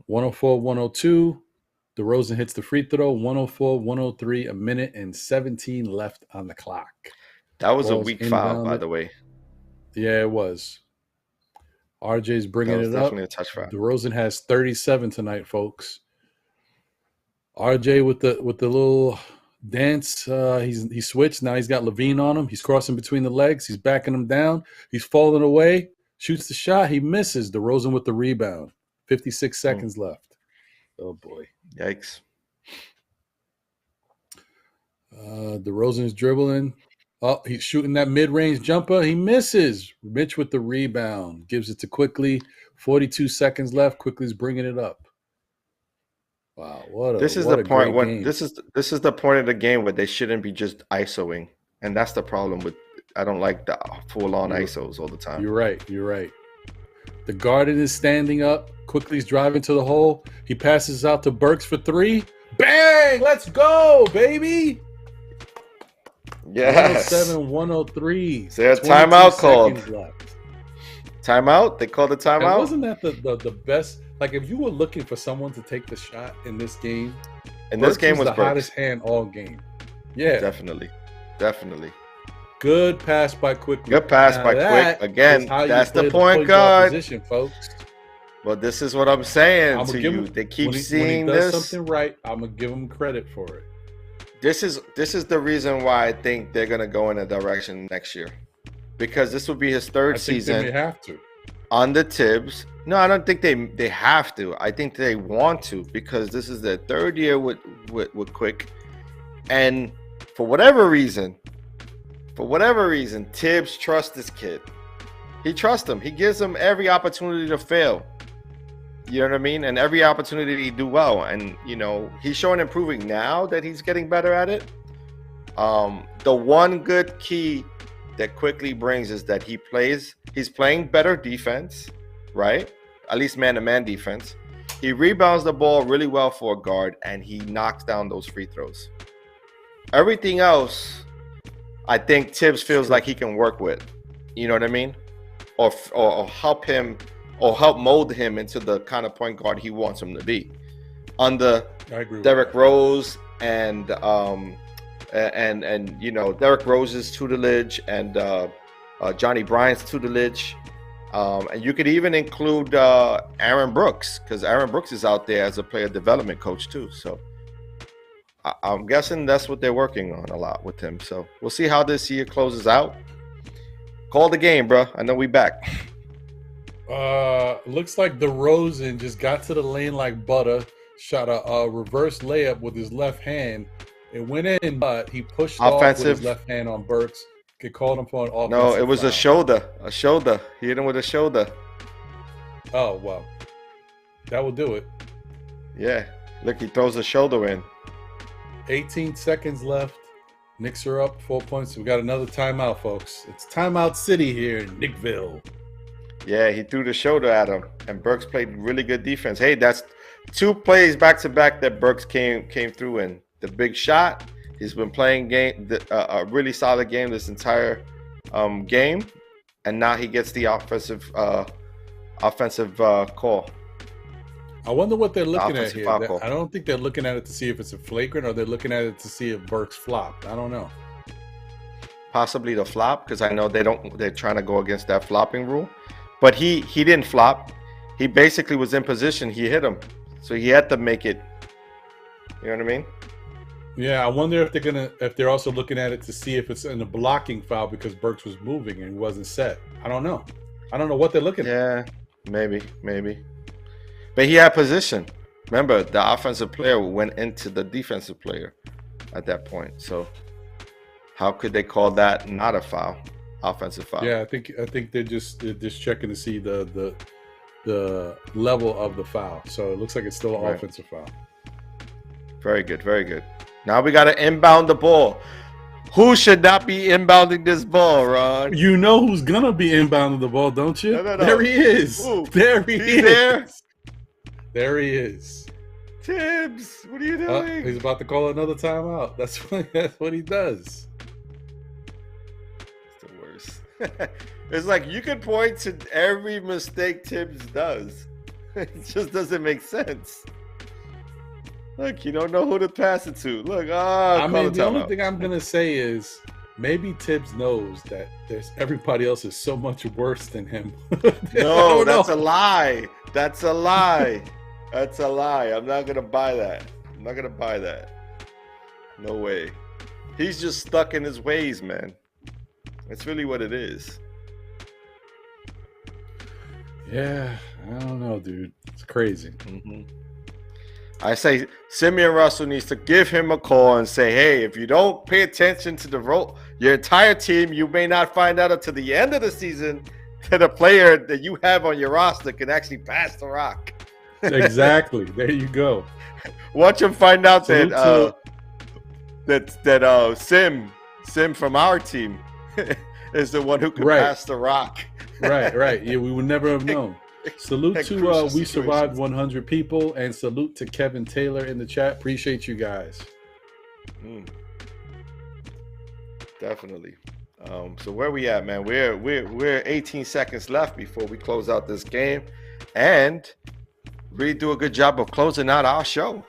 104-102. DeRozan hits the free throw. 104-103. A minute and 17 left on the clock. That was a weak foul, by the way. Yeah, it was. RJ's bringing it up. Definitely a touch foul. DeRozan has 37 tonight, folks. RJ with the little dance. He switched. Now he's got Levine on him. He's crossing between the legs. He's backing him down. He's falling away. Shoots the shot. He misses. DeRozan with the rebound. 56 seconds left. Oh boy. Yikes. DeRozan's dribbling. Oh, he's shooting that mid-range jumper. He misses. Mitch with the rebound. Gives it to Quickly. 42 seconds left. Quickly's bringing it up. Wow, this is the point of the game where they shouldn't be just ISOing. And that's the problem with I don't like the full-on ISOs all the time. You're right. The Garden is standing up. Quickly's driving to the hole. He passes out to Burks for three. Bang! Let's go, baby! Yes. 107-103. Is there a timeout called? Timeout? They called the timeout? And wasn't that the best? Like, if you were looking for someone to take the shot in this game, this game was the hottest hand all game. Yeah. Definitely. Good pass by Quickly. Good pass by Quick. Again, that's the point guard. Position, folks. Well, this is what I'm saying to you. They keep seeing when he does this. Something right, I'm going to give him credit for it. This is the reason why I think they're going to go in a direction next year. Because this will be his third season. They may have to. Under Tibbs. No, I don't think they have to. I think they want to because this is their third year with Quick. And for whatever reason, Tibbs trusts this kid. He trusts him. He gives him every opportunity to fail. You know what I mean? And every opportunity to do well. And, he's showing improving now that he's getting better at it. The one good key that Quickly brings is that he's playing better defense, right? At least man-to-man defense. He rebounds the ball really well for a guard, and he knocks down those free throws. Everything else, I think Tibbs feels like he can work with. You know what I mean? Or help him, or help mold him into the kind of point guard he wants him to be. Under Derrick Rose and Derrick Rose's tutelage and Johnny Bryant's tutelage. And you could even include Aaron Brooks, because Aaron Brooks is out there as a player development coach too. So I'm guessing that's what they're working on a lot with him. So we'll see how this year closes out. Call the game, bro. I know we back. Looks like DeRozan just got to the lane like butter, shot a reverse layup with his left hand. It went in, but he pushed off with his left hand on Burks. Could call him for an offensive No, it was foul. A shoulder. He hit him with a shoulder. Oh, well. That will do it. Yeah. Look, he throws a shoulder in. 18 seconds left. Knicks are up 4 points. We got another timeout, folks. It's timeout city here in Nickville. Yeah, he threw the shoulder at him, and Burks played really good defense. Hey, that's 2 plays back-to-back that Burks came through in. The big shot. He's been playing a really solid game this entire game, and now he gets the offensive call. I wonder what they're looking at here. I don't think they're looking at it to see if it's a flagrant, or they're looking at it to see if Burks flopped. I don't know. Possibly the flop, because I know they're trying to go against that flopping rule. But he didn't flop. He basically was in position. He hit him, so he had to make it. You know what I mean? Yeah, I wonder if they're also looking at it to see if it's in a blocking foul because Burks was moving and he wasn't set. I don't know. I don't know what they're looking at. Yeah, maybe. But he had position. Remember, the offensive player went into the defensive player at that point. So how could they call that not a foul? Offensive foul. Yeah, I think they're just checking to see the level of the foul. So it looks like it's still an offensive foul. Very good. Now we got to inbound the ball. Who should not be inbounding this ball, Ron? You know who's gonna be inbounding the ball, don't you? No. There he is. Ooh, there he is. There? There he is. Tibbs, what are you doing? He's about to call another timeout. That's what he does. It's the worst. It's like you can point to every mistake Tibbs does. It just doesn't make sense. Look, you don't know who to pass it to. Look, I mean, the only thing I'm gonna say is maybe Tibbs knows that everybody else is so much worse than him. No, that's a lie. That's a lie. That's a lie. I'm not gonna buy that. I'm not gonna buy that. No way. He's just stuck in his ways, man. That's really what it is. Yeah, I don't know, dude. It's crazy. Mm-hmm. I say Simeon Russell needs to give him a call and say, hey, if you don't pay attention to your entire team, you may not find out until the end of the season that a player that you have on your roster can actually pass the rock. Exactly. There you go. Watch him find out that Sim from our team is the one who can pass the rock. Right. Yeah, we would never have known. Salute to We Survived 100 people, and salute to Kevin Taylor in the chat. Appreciate you guys. Definitely. So where we at, man? We're 18 seconds left before we close out this game, and really do a good job of closing out our show.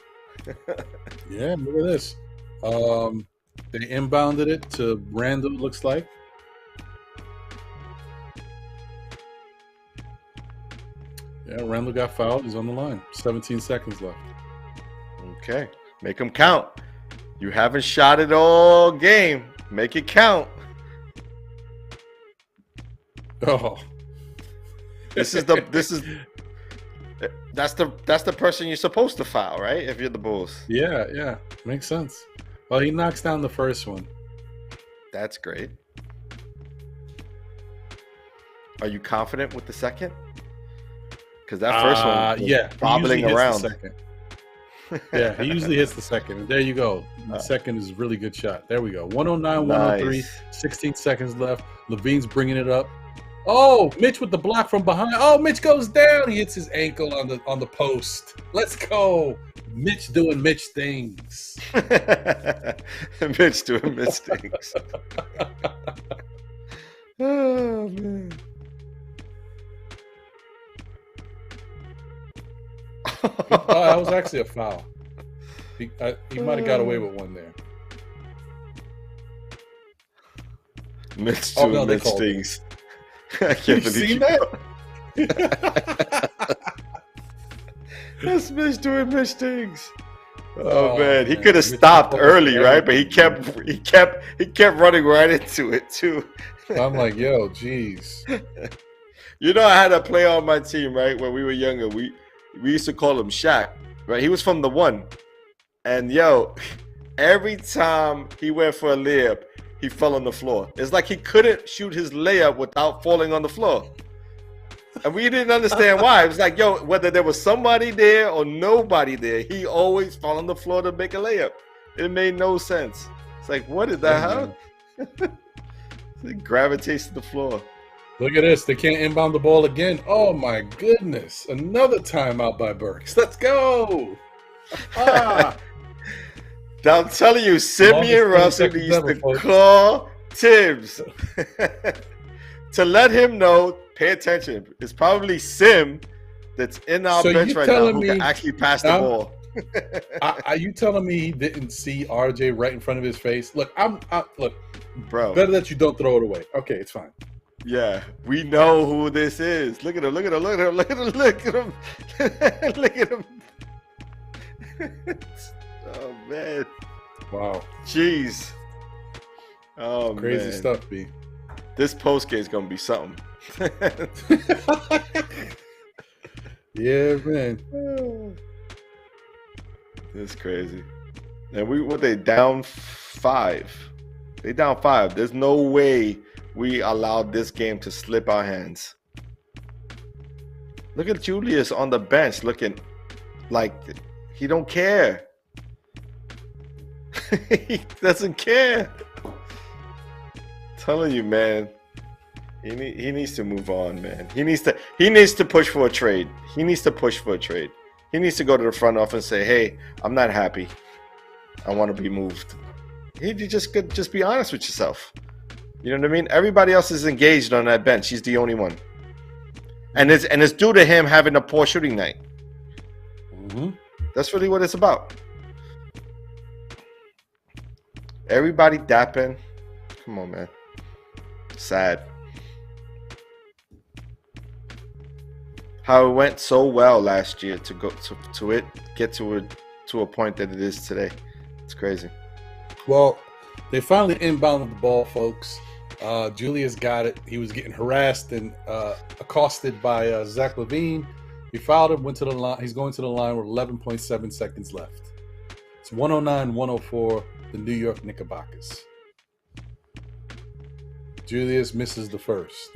Yeah, look at this. They inbounded it to Randall, looks like. Yeah, Randall got fouled. He's on the line. 17 seconds left. Okay. Make them count. You haven't shot it all game. Make it count. Oh. That's the person you're supposed to foul, right? If you're the Bulls. Yeah. Makes sense. Well, he knocks down the first one. That's great. Are you confident with the second? Because that first one was bobbling around. Yeah, he usually hits the second. And there you go. The second is a really good shot. There we go. 109, 103, 16 seconds left. Levine's bringing it up. Oh, Mitch with the block from behind. Oh, Mitch goes down. He hits his ankle on the post. Let's go. Mitch doing Mitch things. Mitch doing Mitch things. Oh, man. That was actually a foul. He might have got away with one there. Mitch doing Mitch things. I can't believe that. That's Mitch doing Mitch things. Oh man, he could have stopped early, right? But he kept running right into it too. I'm like, yo, geez. You know, I had a player on my team, right? When we were younger, we used to call him Shaq, right? He was from the one. And yo, every time he went for a layup, he fell on the floor. It's like he couldn't shoot his layup without falling on the floor. And we didn't understand why. It was like, yo, whether there was somebody there or nobody there, he always fell on the floor to make a layup. It made no sense. It's like, what is that? How? It gravitates to the floor. Look at this. They can't inbound the ball again. Oh, my goodness. Another timeout by Burks. Let's go. I'm telling you, Simeon Russell needs to call Tibbs to let him know, pay attention. It's probably Sim that's in our bench right now who can actually pass the ball. Are you telling me he didn't see RJ right in front of his face? Look, look, bro. Better that you don't throw it away. Okay, it's fine. Yeah, we know who this is. Look at him, look at him, look at him, look at him, look at him. Look at him. Oh man. Wow. Jeez. Oh crazy man. Stuff, B. This post game is gonna be something. Yeah, man. This is crazy. And they down 5. They down 5. There's no way we allowed this game to slip our hands. Look at Julius on the bench looking like he don't care. He doesn't care. Telling you, man. He needs to move on, man. He needs to push for a trade. He needs to push for a trade. He needs to go to the front office and say, "Hey, I'm not happy. I want to be moved." You just be honest with yourself. You know what I mean? Everybody else is engaged on that bench. He's the only one. And it's due to him having a poor shooting night. Mm-hmm. That's really what it's about. Everybody dapping. Come on, man. Sad. How it went so well last year to go to it get to a point that it is today. It's crazy. Well, they finally inbounded the ball, folks. Julius got it. He was getting harassed and accosted by Zach LaVine. He fouled him, went to the line. He's going to the line with 11.7 seconds left. It's 109-104, the New York Knickerbockers. Julius misses the first.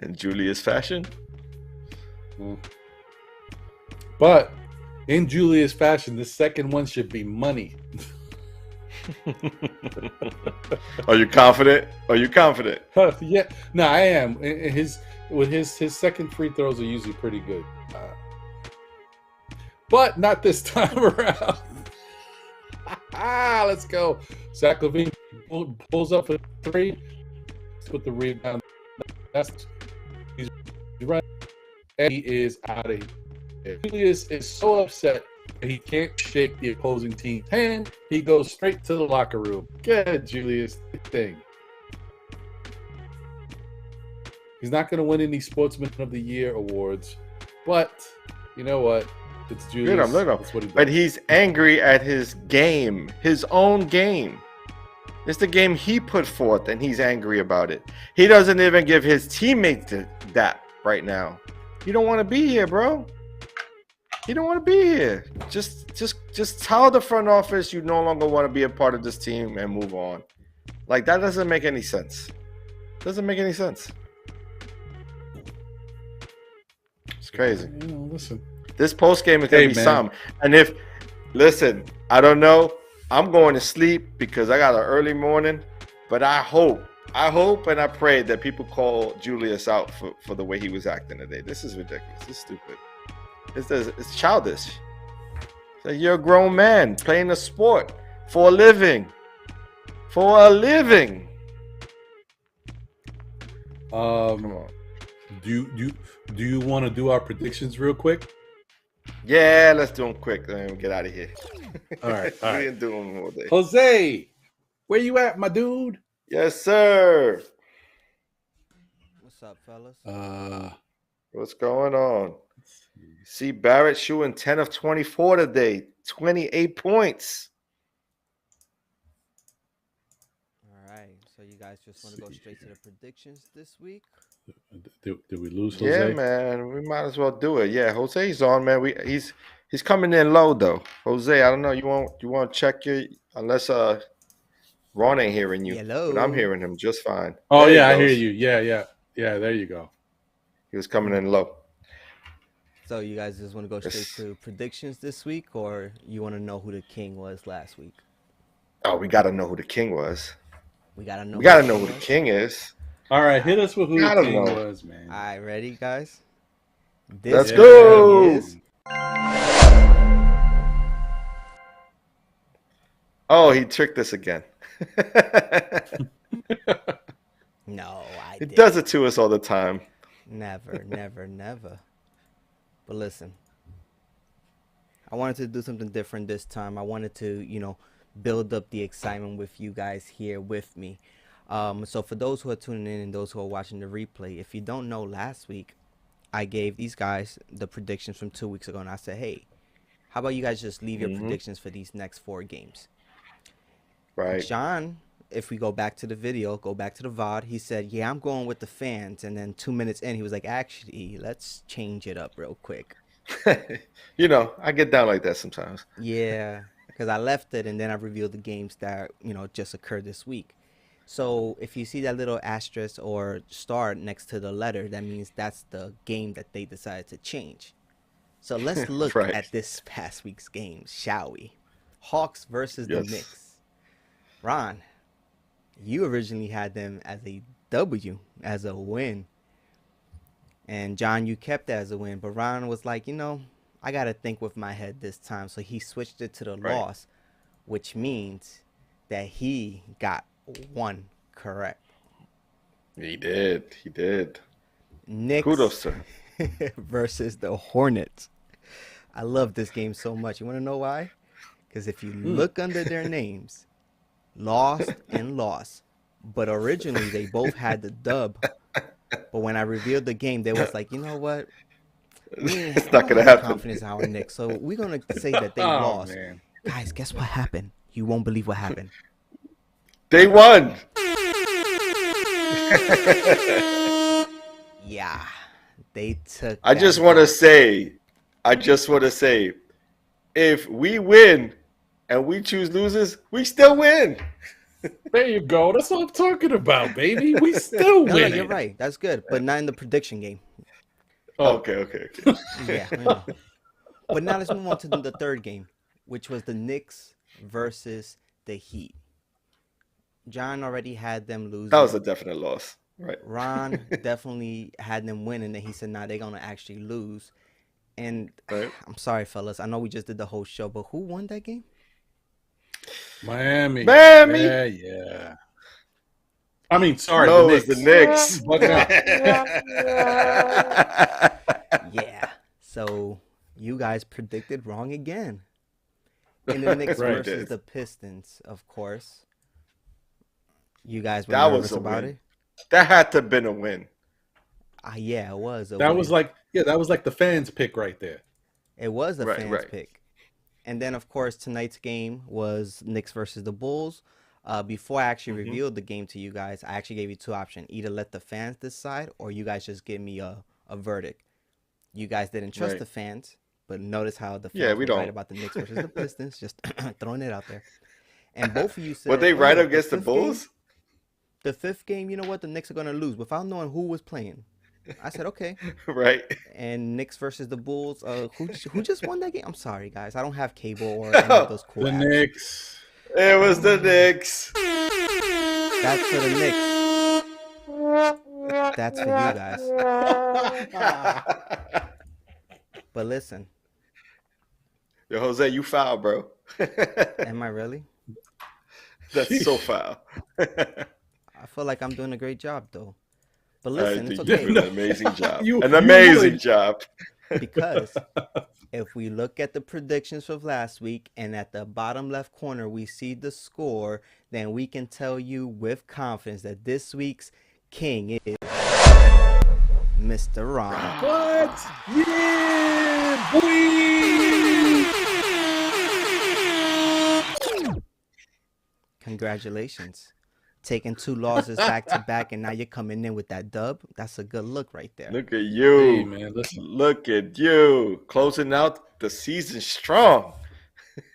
In Julius fashion? But in Julius fashion, the second one should be money. Are you confident? Yeah, no, I am. His second free throws are usually pretty good, but not this time around. Let's go. Zach LaVine pulls up a three with the rebound. He's right, and he is out of here. Julius is so upset that he can't shake the opposing team's hand. He goes straight to the locker room. Good, Julius. Good thing. He's not going to win any Sportsman of the Year awards, but you know what? It's Julius. That's what he does. But he's angry at his game, his own game. It's the game he put forth, and he's angry about it. He doesn't even give his teammates that right now. You don't want to be here, bro. You don't want to be here. Just tell the front office you no longer want to be a part of this team and move on. Like, that doesn't make any sense. Doesn't make any sense. It's crazy. Listen. This post game is gonna be something. And listen, I don't know. I'm going to sleep because I got an early morning. But I hope and I pray that people call Julius out for the way he was acting today. This is ridiculous. This is stupid. It's childish. So you're a grown man playing a sport for a living. For a living. Come on. Do you want to do our predictions real quick? Yeah, let's do them quick. Then we get out of here. All right. We didn't do them all day. Jose, where you at, my dude? Yes, sir. What's up, fellas? What's going on? See Barrett shooting 10 of 24 today, 28 points. All right. So you guys just want to go straight to the predictions this week? Did we lose Jose? Yeah, man. We might as well do it. Yeah, Jose's on, man. He's coming in low though. Jose, I don't know. You want to check your unless Ron ain't hearing you. Hello. But I'm hearing him just fine. Oh yeah, I hear you. Yeah. There you go. He was coming in low. So you guys just want to go straight to predictions this week, or you want to know who the king was last week? Oh, we gotta know who the king was. We gotta know who the king is. All right, hit us with who the king was, man. All right, ready, guys? Let's go. Oh, he tricked us again. No, He does it to us all the time. Never. But listen, I wanted to do something different this time. I wanted to, build up the excitement with you guys here with me. So for those who are tuning in and those who are watching the replay, if you don't know, last week I gave these guys the predictions from 2 weeks ago, and I said, hey, how about you guys just leave your predictions for these next 4 games? Right. John, if we go back to the video, go back to the VOD, he said, yeah, I'm going with the fans. And then 2 minutes in, he was like, actually, let's change it up real quick. I get down like that sometimes. Yeah, because I left it and then I revealed the games that, just occurred this week. So if you see that little asterisk or star next to the letter, that means that's the game that they decided to change. So let's look Right. at this past week's game, shall we? Hawks versus the Yes. Knicks. Ron, you originally had them as a W, as a win. And John, you kept that as a win. But Ron was like, I got to think with my head this time. So he switched it to the Right. loss, which means that he got one correct. He did. He did. Knicks Kudos to him. versus the Hornets. I love this game so much. You want to know why? Because if you look under their names, lost and lost. But originally, they both had the dub. But when I revealed the game, they was like, you know what? It's not gonna have happen. confidence in our Knicks, so we're gonna say that they Oh, lost. man. Guys, guess what happened? You won't believe what happened. They won. Yeah, they took. I just want to say, if we win and we choose losers, we still win. There you go. That's what I'm talking about, baby. We still No, winning. you're right. That's good, but not in the prediction game. Oh, Okay. Yeah. But now let's move on to the third game, which was the Knicks versus the Heat. John already had them losing. That was a definite loss. Right. Ron definitely had them win, and then he said, "Nah, they're gonna actually lose." And Right. I'm sorry, fellas. I know we just did the whole show, but who won that game? Miami. Miami. Yeah. I mean, sorry, No, the it's Knicks. the Knicks. Bugging out. Yeah. So you guys predicted wrong again. And the Knicks Right. versus the Pistons, of course. You guys were That was nervous a about win. it? That had to have been a win. Yeah, it was. That was like the fans' pick right there. It was the Right, fans' right. pick. And then, of course, tonight's game was Knicks versus the Bulls. Before I actually revealed the game to you guys, I actually gave you two options. Either let the fans decide or you guys just give me a verdict. You guys didn't trust Right. the fans, but notice how the fans Yeah, we were right don't. about the Knicks versus the Pistons. Just throwing it out there. And both of you said, Were they "Oh, right the against the fifth game- Bulls? the fifth game, you know what? The Knicks are going to lose without knowing who was playing." I said, okay. Right. And Knicks versus the Bulls. Who just won that game? I'm sorry, guys. I don't have cable or any of those cool The apps. Knicks. It was the Knicks. That's for the Knicks. That's for you guys. But listen, Yo, Jose, you foul, bro. am I really? That's so foul. I feel like I'm doing a great job, though. But listen, it's you okay. did an amazing job. You An amazing would. job. Because if we look at the predictions of last week and at the bottom left corner we see the score, then we can tell you with confidence that this week's king is Mr. Ron. What? Yeah, boy! Congratulations. Taking two losses back to back, and now you're coming in with that dub. That's a good look right there. Look at you. Hey, man, listen. Look at you. Closing out the season strong.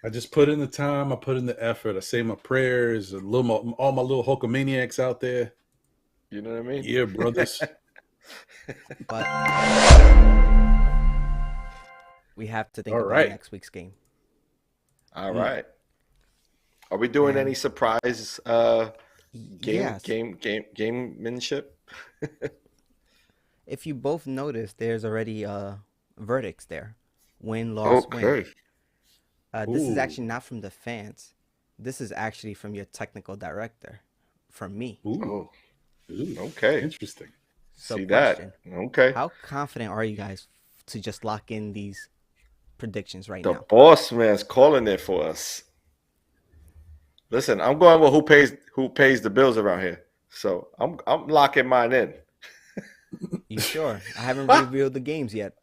I just put in the time. I put in the effort. I say my prayers. All my little Hulkamaniacs out there. You know what I mean? Yeah, brothers. But we have to think All about right. next week's game. All right. Are we doing any surprise Yes. gamemanship? If you both notice, there's already verdicts there. Win, loss, win. Okay. This is Ooh. actually not from the fans. This is actually from your technical director, from me. Ooh. Oh, Ooh. okay. Interesting. So See question, that? Okay. how confident are you guys to just lock in these predictions right The now? boss man's calling it for us. Listen, I'm going with who pays the bills around here. So I'm locking mine in. You sure? I haven't revealed the games yet.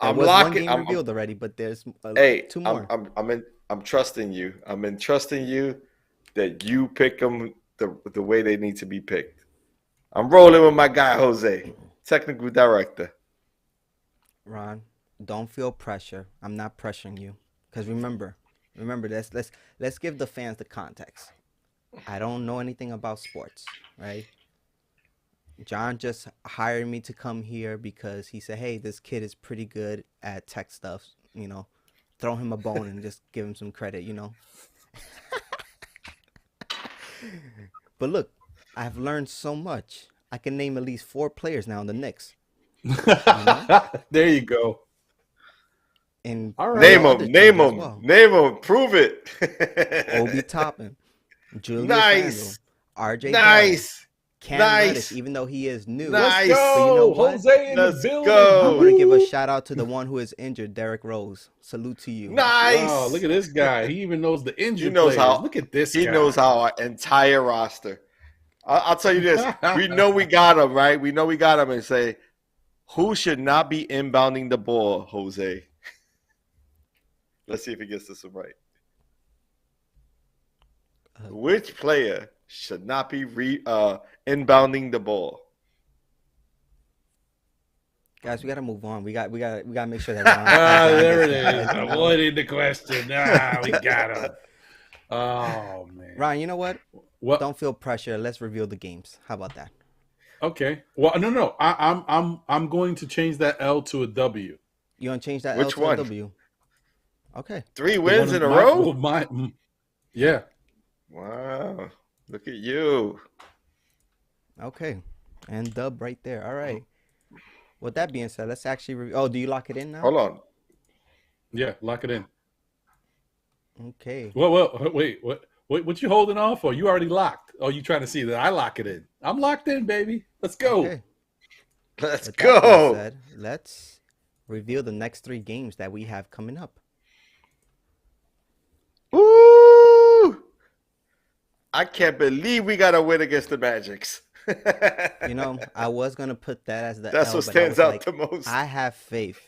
There I'm was locking. one game I'm, revealed already, but there's hey, two more. I'm trusting you. I'm entrusting you that you pick them the way they need to be picked. I'm rolling with my guy Jose, technical director. Ron, don't feel pressure. I'm not pressuring you, because remember, let's give the fans the context. I don't know anything about sports, right? John just hired me to come here because he said, "Hey, this kid is pretty good at tech stuff. You know, throw him a bone and just give him some credit. You know." But look, I've learned so much. I can name at least 4 players now in the Knicks. You know, There you go. and All right. Name other them, name teams as them, well. name them. Prove it. Obi Toppin, Julius Randle, Nice, R.J. Barrett, nice, Cam Reddish, nice, even though he is new. Let's nice. But you know go. what? Jose in the Let's building. I'm gonna go. give a Woo! shout out to the one who is injured, Derrick Rose. Salute to you. Oh, look Nice. at this guy. He even knows the He injured knows players. how. Look at this He knows guy. how our entire roster. I'll tell you this: we know we got him, right? We know we got him, and say, who should not be inbounding the ball, Jose? Let's see if he gets this one right. Which player should not be inbounding the ball? Guys, we gotta move on. We gotta make sure that Ron There it gets is. the edge. Avoiding the question. We got him. Oh man. Ron, you know what? Well, Don't feel pressure. Let's reveal the games. How about that? okay. Well, no. I'm going to change that L to a W. You want to change that Which L to a one? W? Okay. 3 wins in a my, row? well, yeah. Wow. Look at you. Okay. And dub right there. All right. With that being said, let's actually oh, do you lock it in now? Hold on. Yeah, lock it in. Okay. Well, wait, what you holding on for? You already locked. Oh, you trying to see that I lock it in? I'm locked in, baby. Let's go. Okay. Let's With that being go. said, let's reveal the next 3 games that we have coming up. Ooh. I can't believe we got a win against the Magics. You know, I was gonna put that as the That's L, what but I stands was out like, the most. I have faith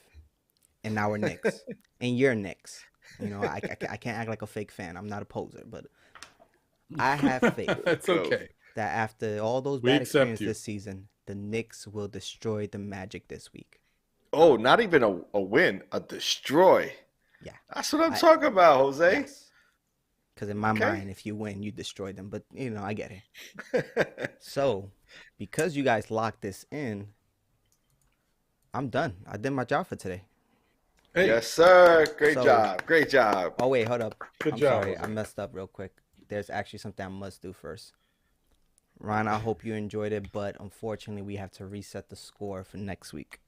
in our Knicks, in your Knicks. You know, I can't act like a fake fan. I'm not a poser, but I have faith It's okay. that after all those We bad accept experiences you. this season, the Knicks will destroy the Magic this week. Oh, not even a win, a destroy. Yeah. That's what I'm talking about, Jose. Yes. Because in my Okay. mind, if you win, you destroy them. But, you know, I get it. So, because you guys locked this in, I'm done. I did my job for today. Hey, Yes, sir. Great So- job. Great job. Oh, wait, hold up. Good I'm job, sorry. Jose. I messed up real quick. There's actually something I must do first. Ron, I hope you enjoyed it, but unfortunately, we have to reset the score for next week.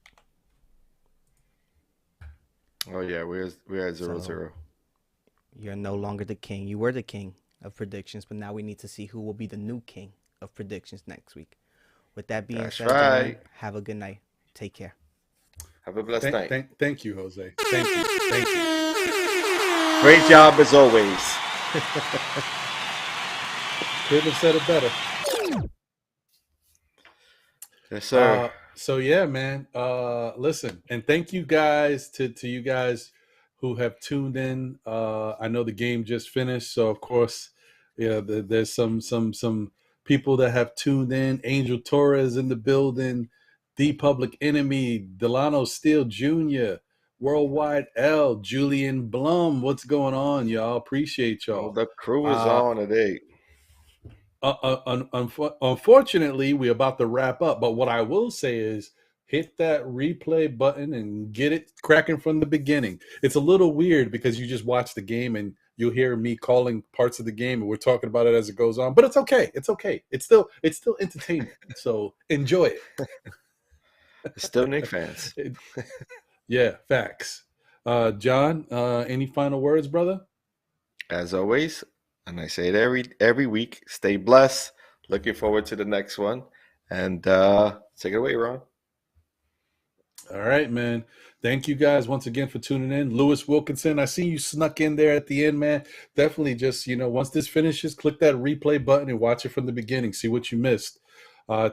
Oh yeah, we're at 0-0. So- You're no longer the king. You were the king of predictions, but now we need to see who will be the new king of predictions next week. With that being That's said, gentlemen, right. have a good night. Take care. Have a blessed night. Thank you, Jose. Thank you. Great job as always. Couldn't have said it better. Yes, sir. So yeah, man. Listen, and thank you guys to you guys who have tuned in. I know the game just finished, so of course, yeah, there's some people that have tuned in. Angel Torres in the building, The Public Enemy, Delano Steele Jr., Worldwide L, Julian Blum. What's going on, y'all? Appreciate y'all. The crew is on today. Unfortunately, we're about to wrap up. But what I will say is hit that replay button and get it cracking from the beginning. It's a little weird because you just watch the game and you'll hear me calling parts of the game and we're talking about it as it goes on. But it's okay. It's okay. It's still entertainment. So enjoy it. Still Knicks fans. Yeah, facts. John, any final words, brother? As always, and I say it every week, stay blessed. Looking forward to the next one. And take it away, Ron. All right, man. Thank you guys once again for tuning in. Lewis Wilkinson, I see you snuck in there at the end, man. Definitely just, once this finishes, click that replay button and watch it from the beginning. See what you missed.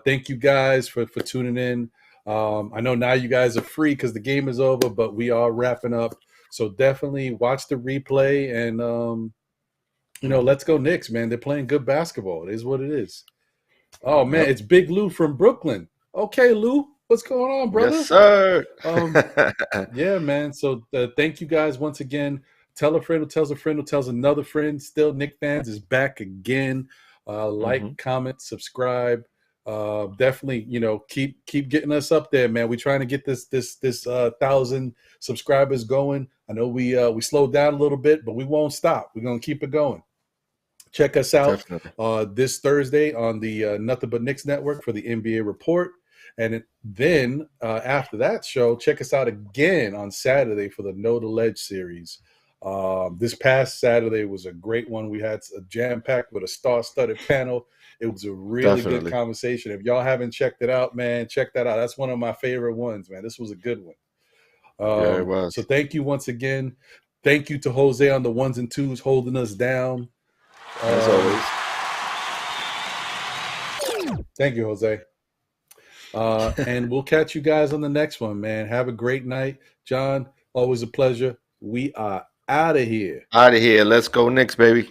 Thank you guys for tuning in. I know now you guys are free because the game is over, but we are wrapping up. So definitely watch the replay and, let's go Knicks, man. They're playing good basketball. It is what it is. Oh, man, it's Big Lou from Brooklyn. Okay, Lou, what's going on, brother? Yes, sir. Yeah, man. So thank you guys once again. Tell a friend who tells a friend who tells another friend. Still, Knick Fans is back again. Like, comment, subscribe. Definitely, keep getting us up there, man. We're trying to get this 1,000 subscribers going. I know we slowed down a little bit, but we won't stop. We're gonna keep it going. Check us out Definitely. this Thursday on the Nothing But Knicks Network for the NBA Report. And then after that show, check us out again on Saturday for the Know the Ledge series. This past Saturday was a great one. We had a jam-packed with a star-studded panel. It was a really good conversation. If y'all haven't checked it out, man, check that out. That's one of my favorite ones, man. This was a good one. Yeah, it was. So thank you once again. Thank you to Jose on the ones and twos holding us down. As always. Thank you, Jose. And we'll catch you guys on the next one, man. Have a great night. John, always a pleasure. We are out of here. Out of here. Let's go Knicks, baby.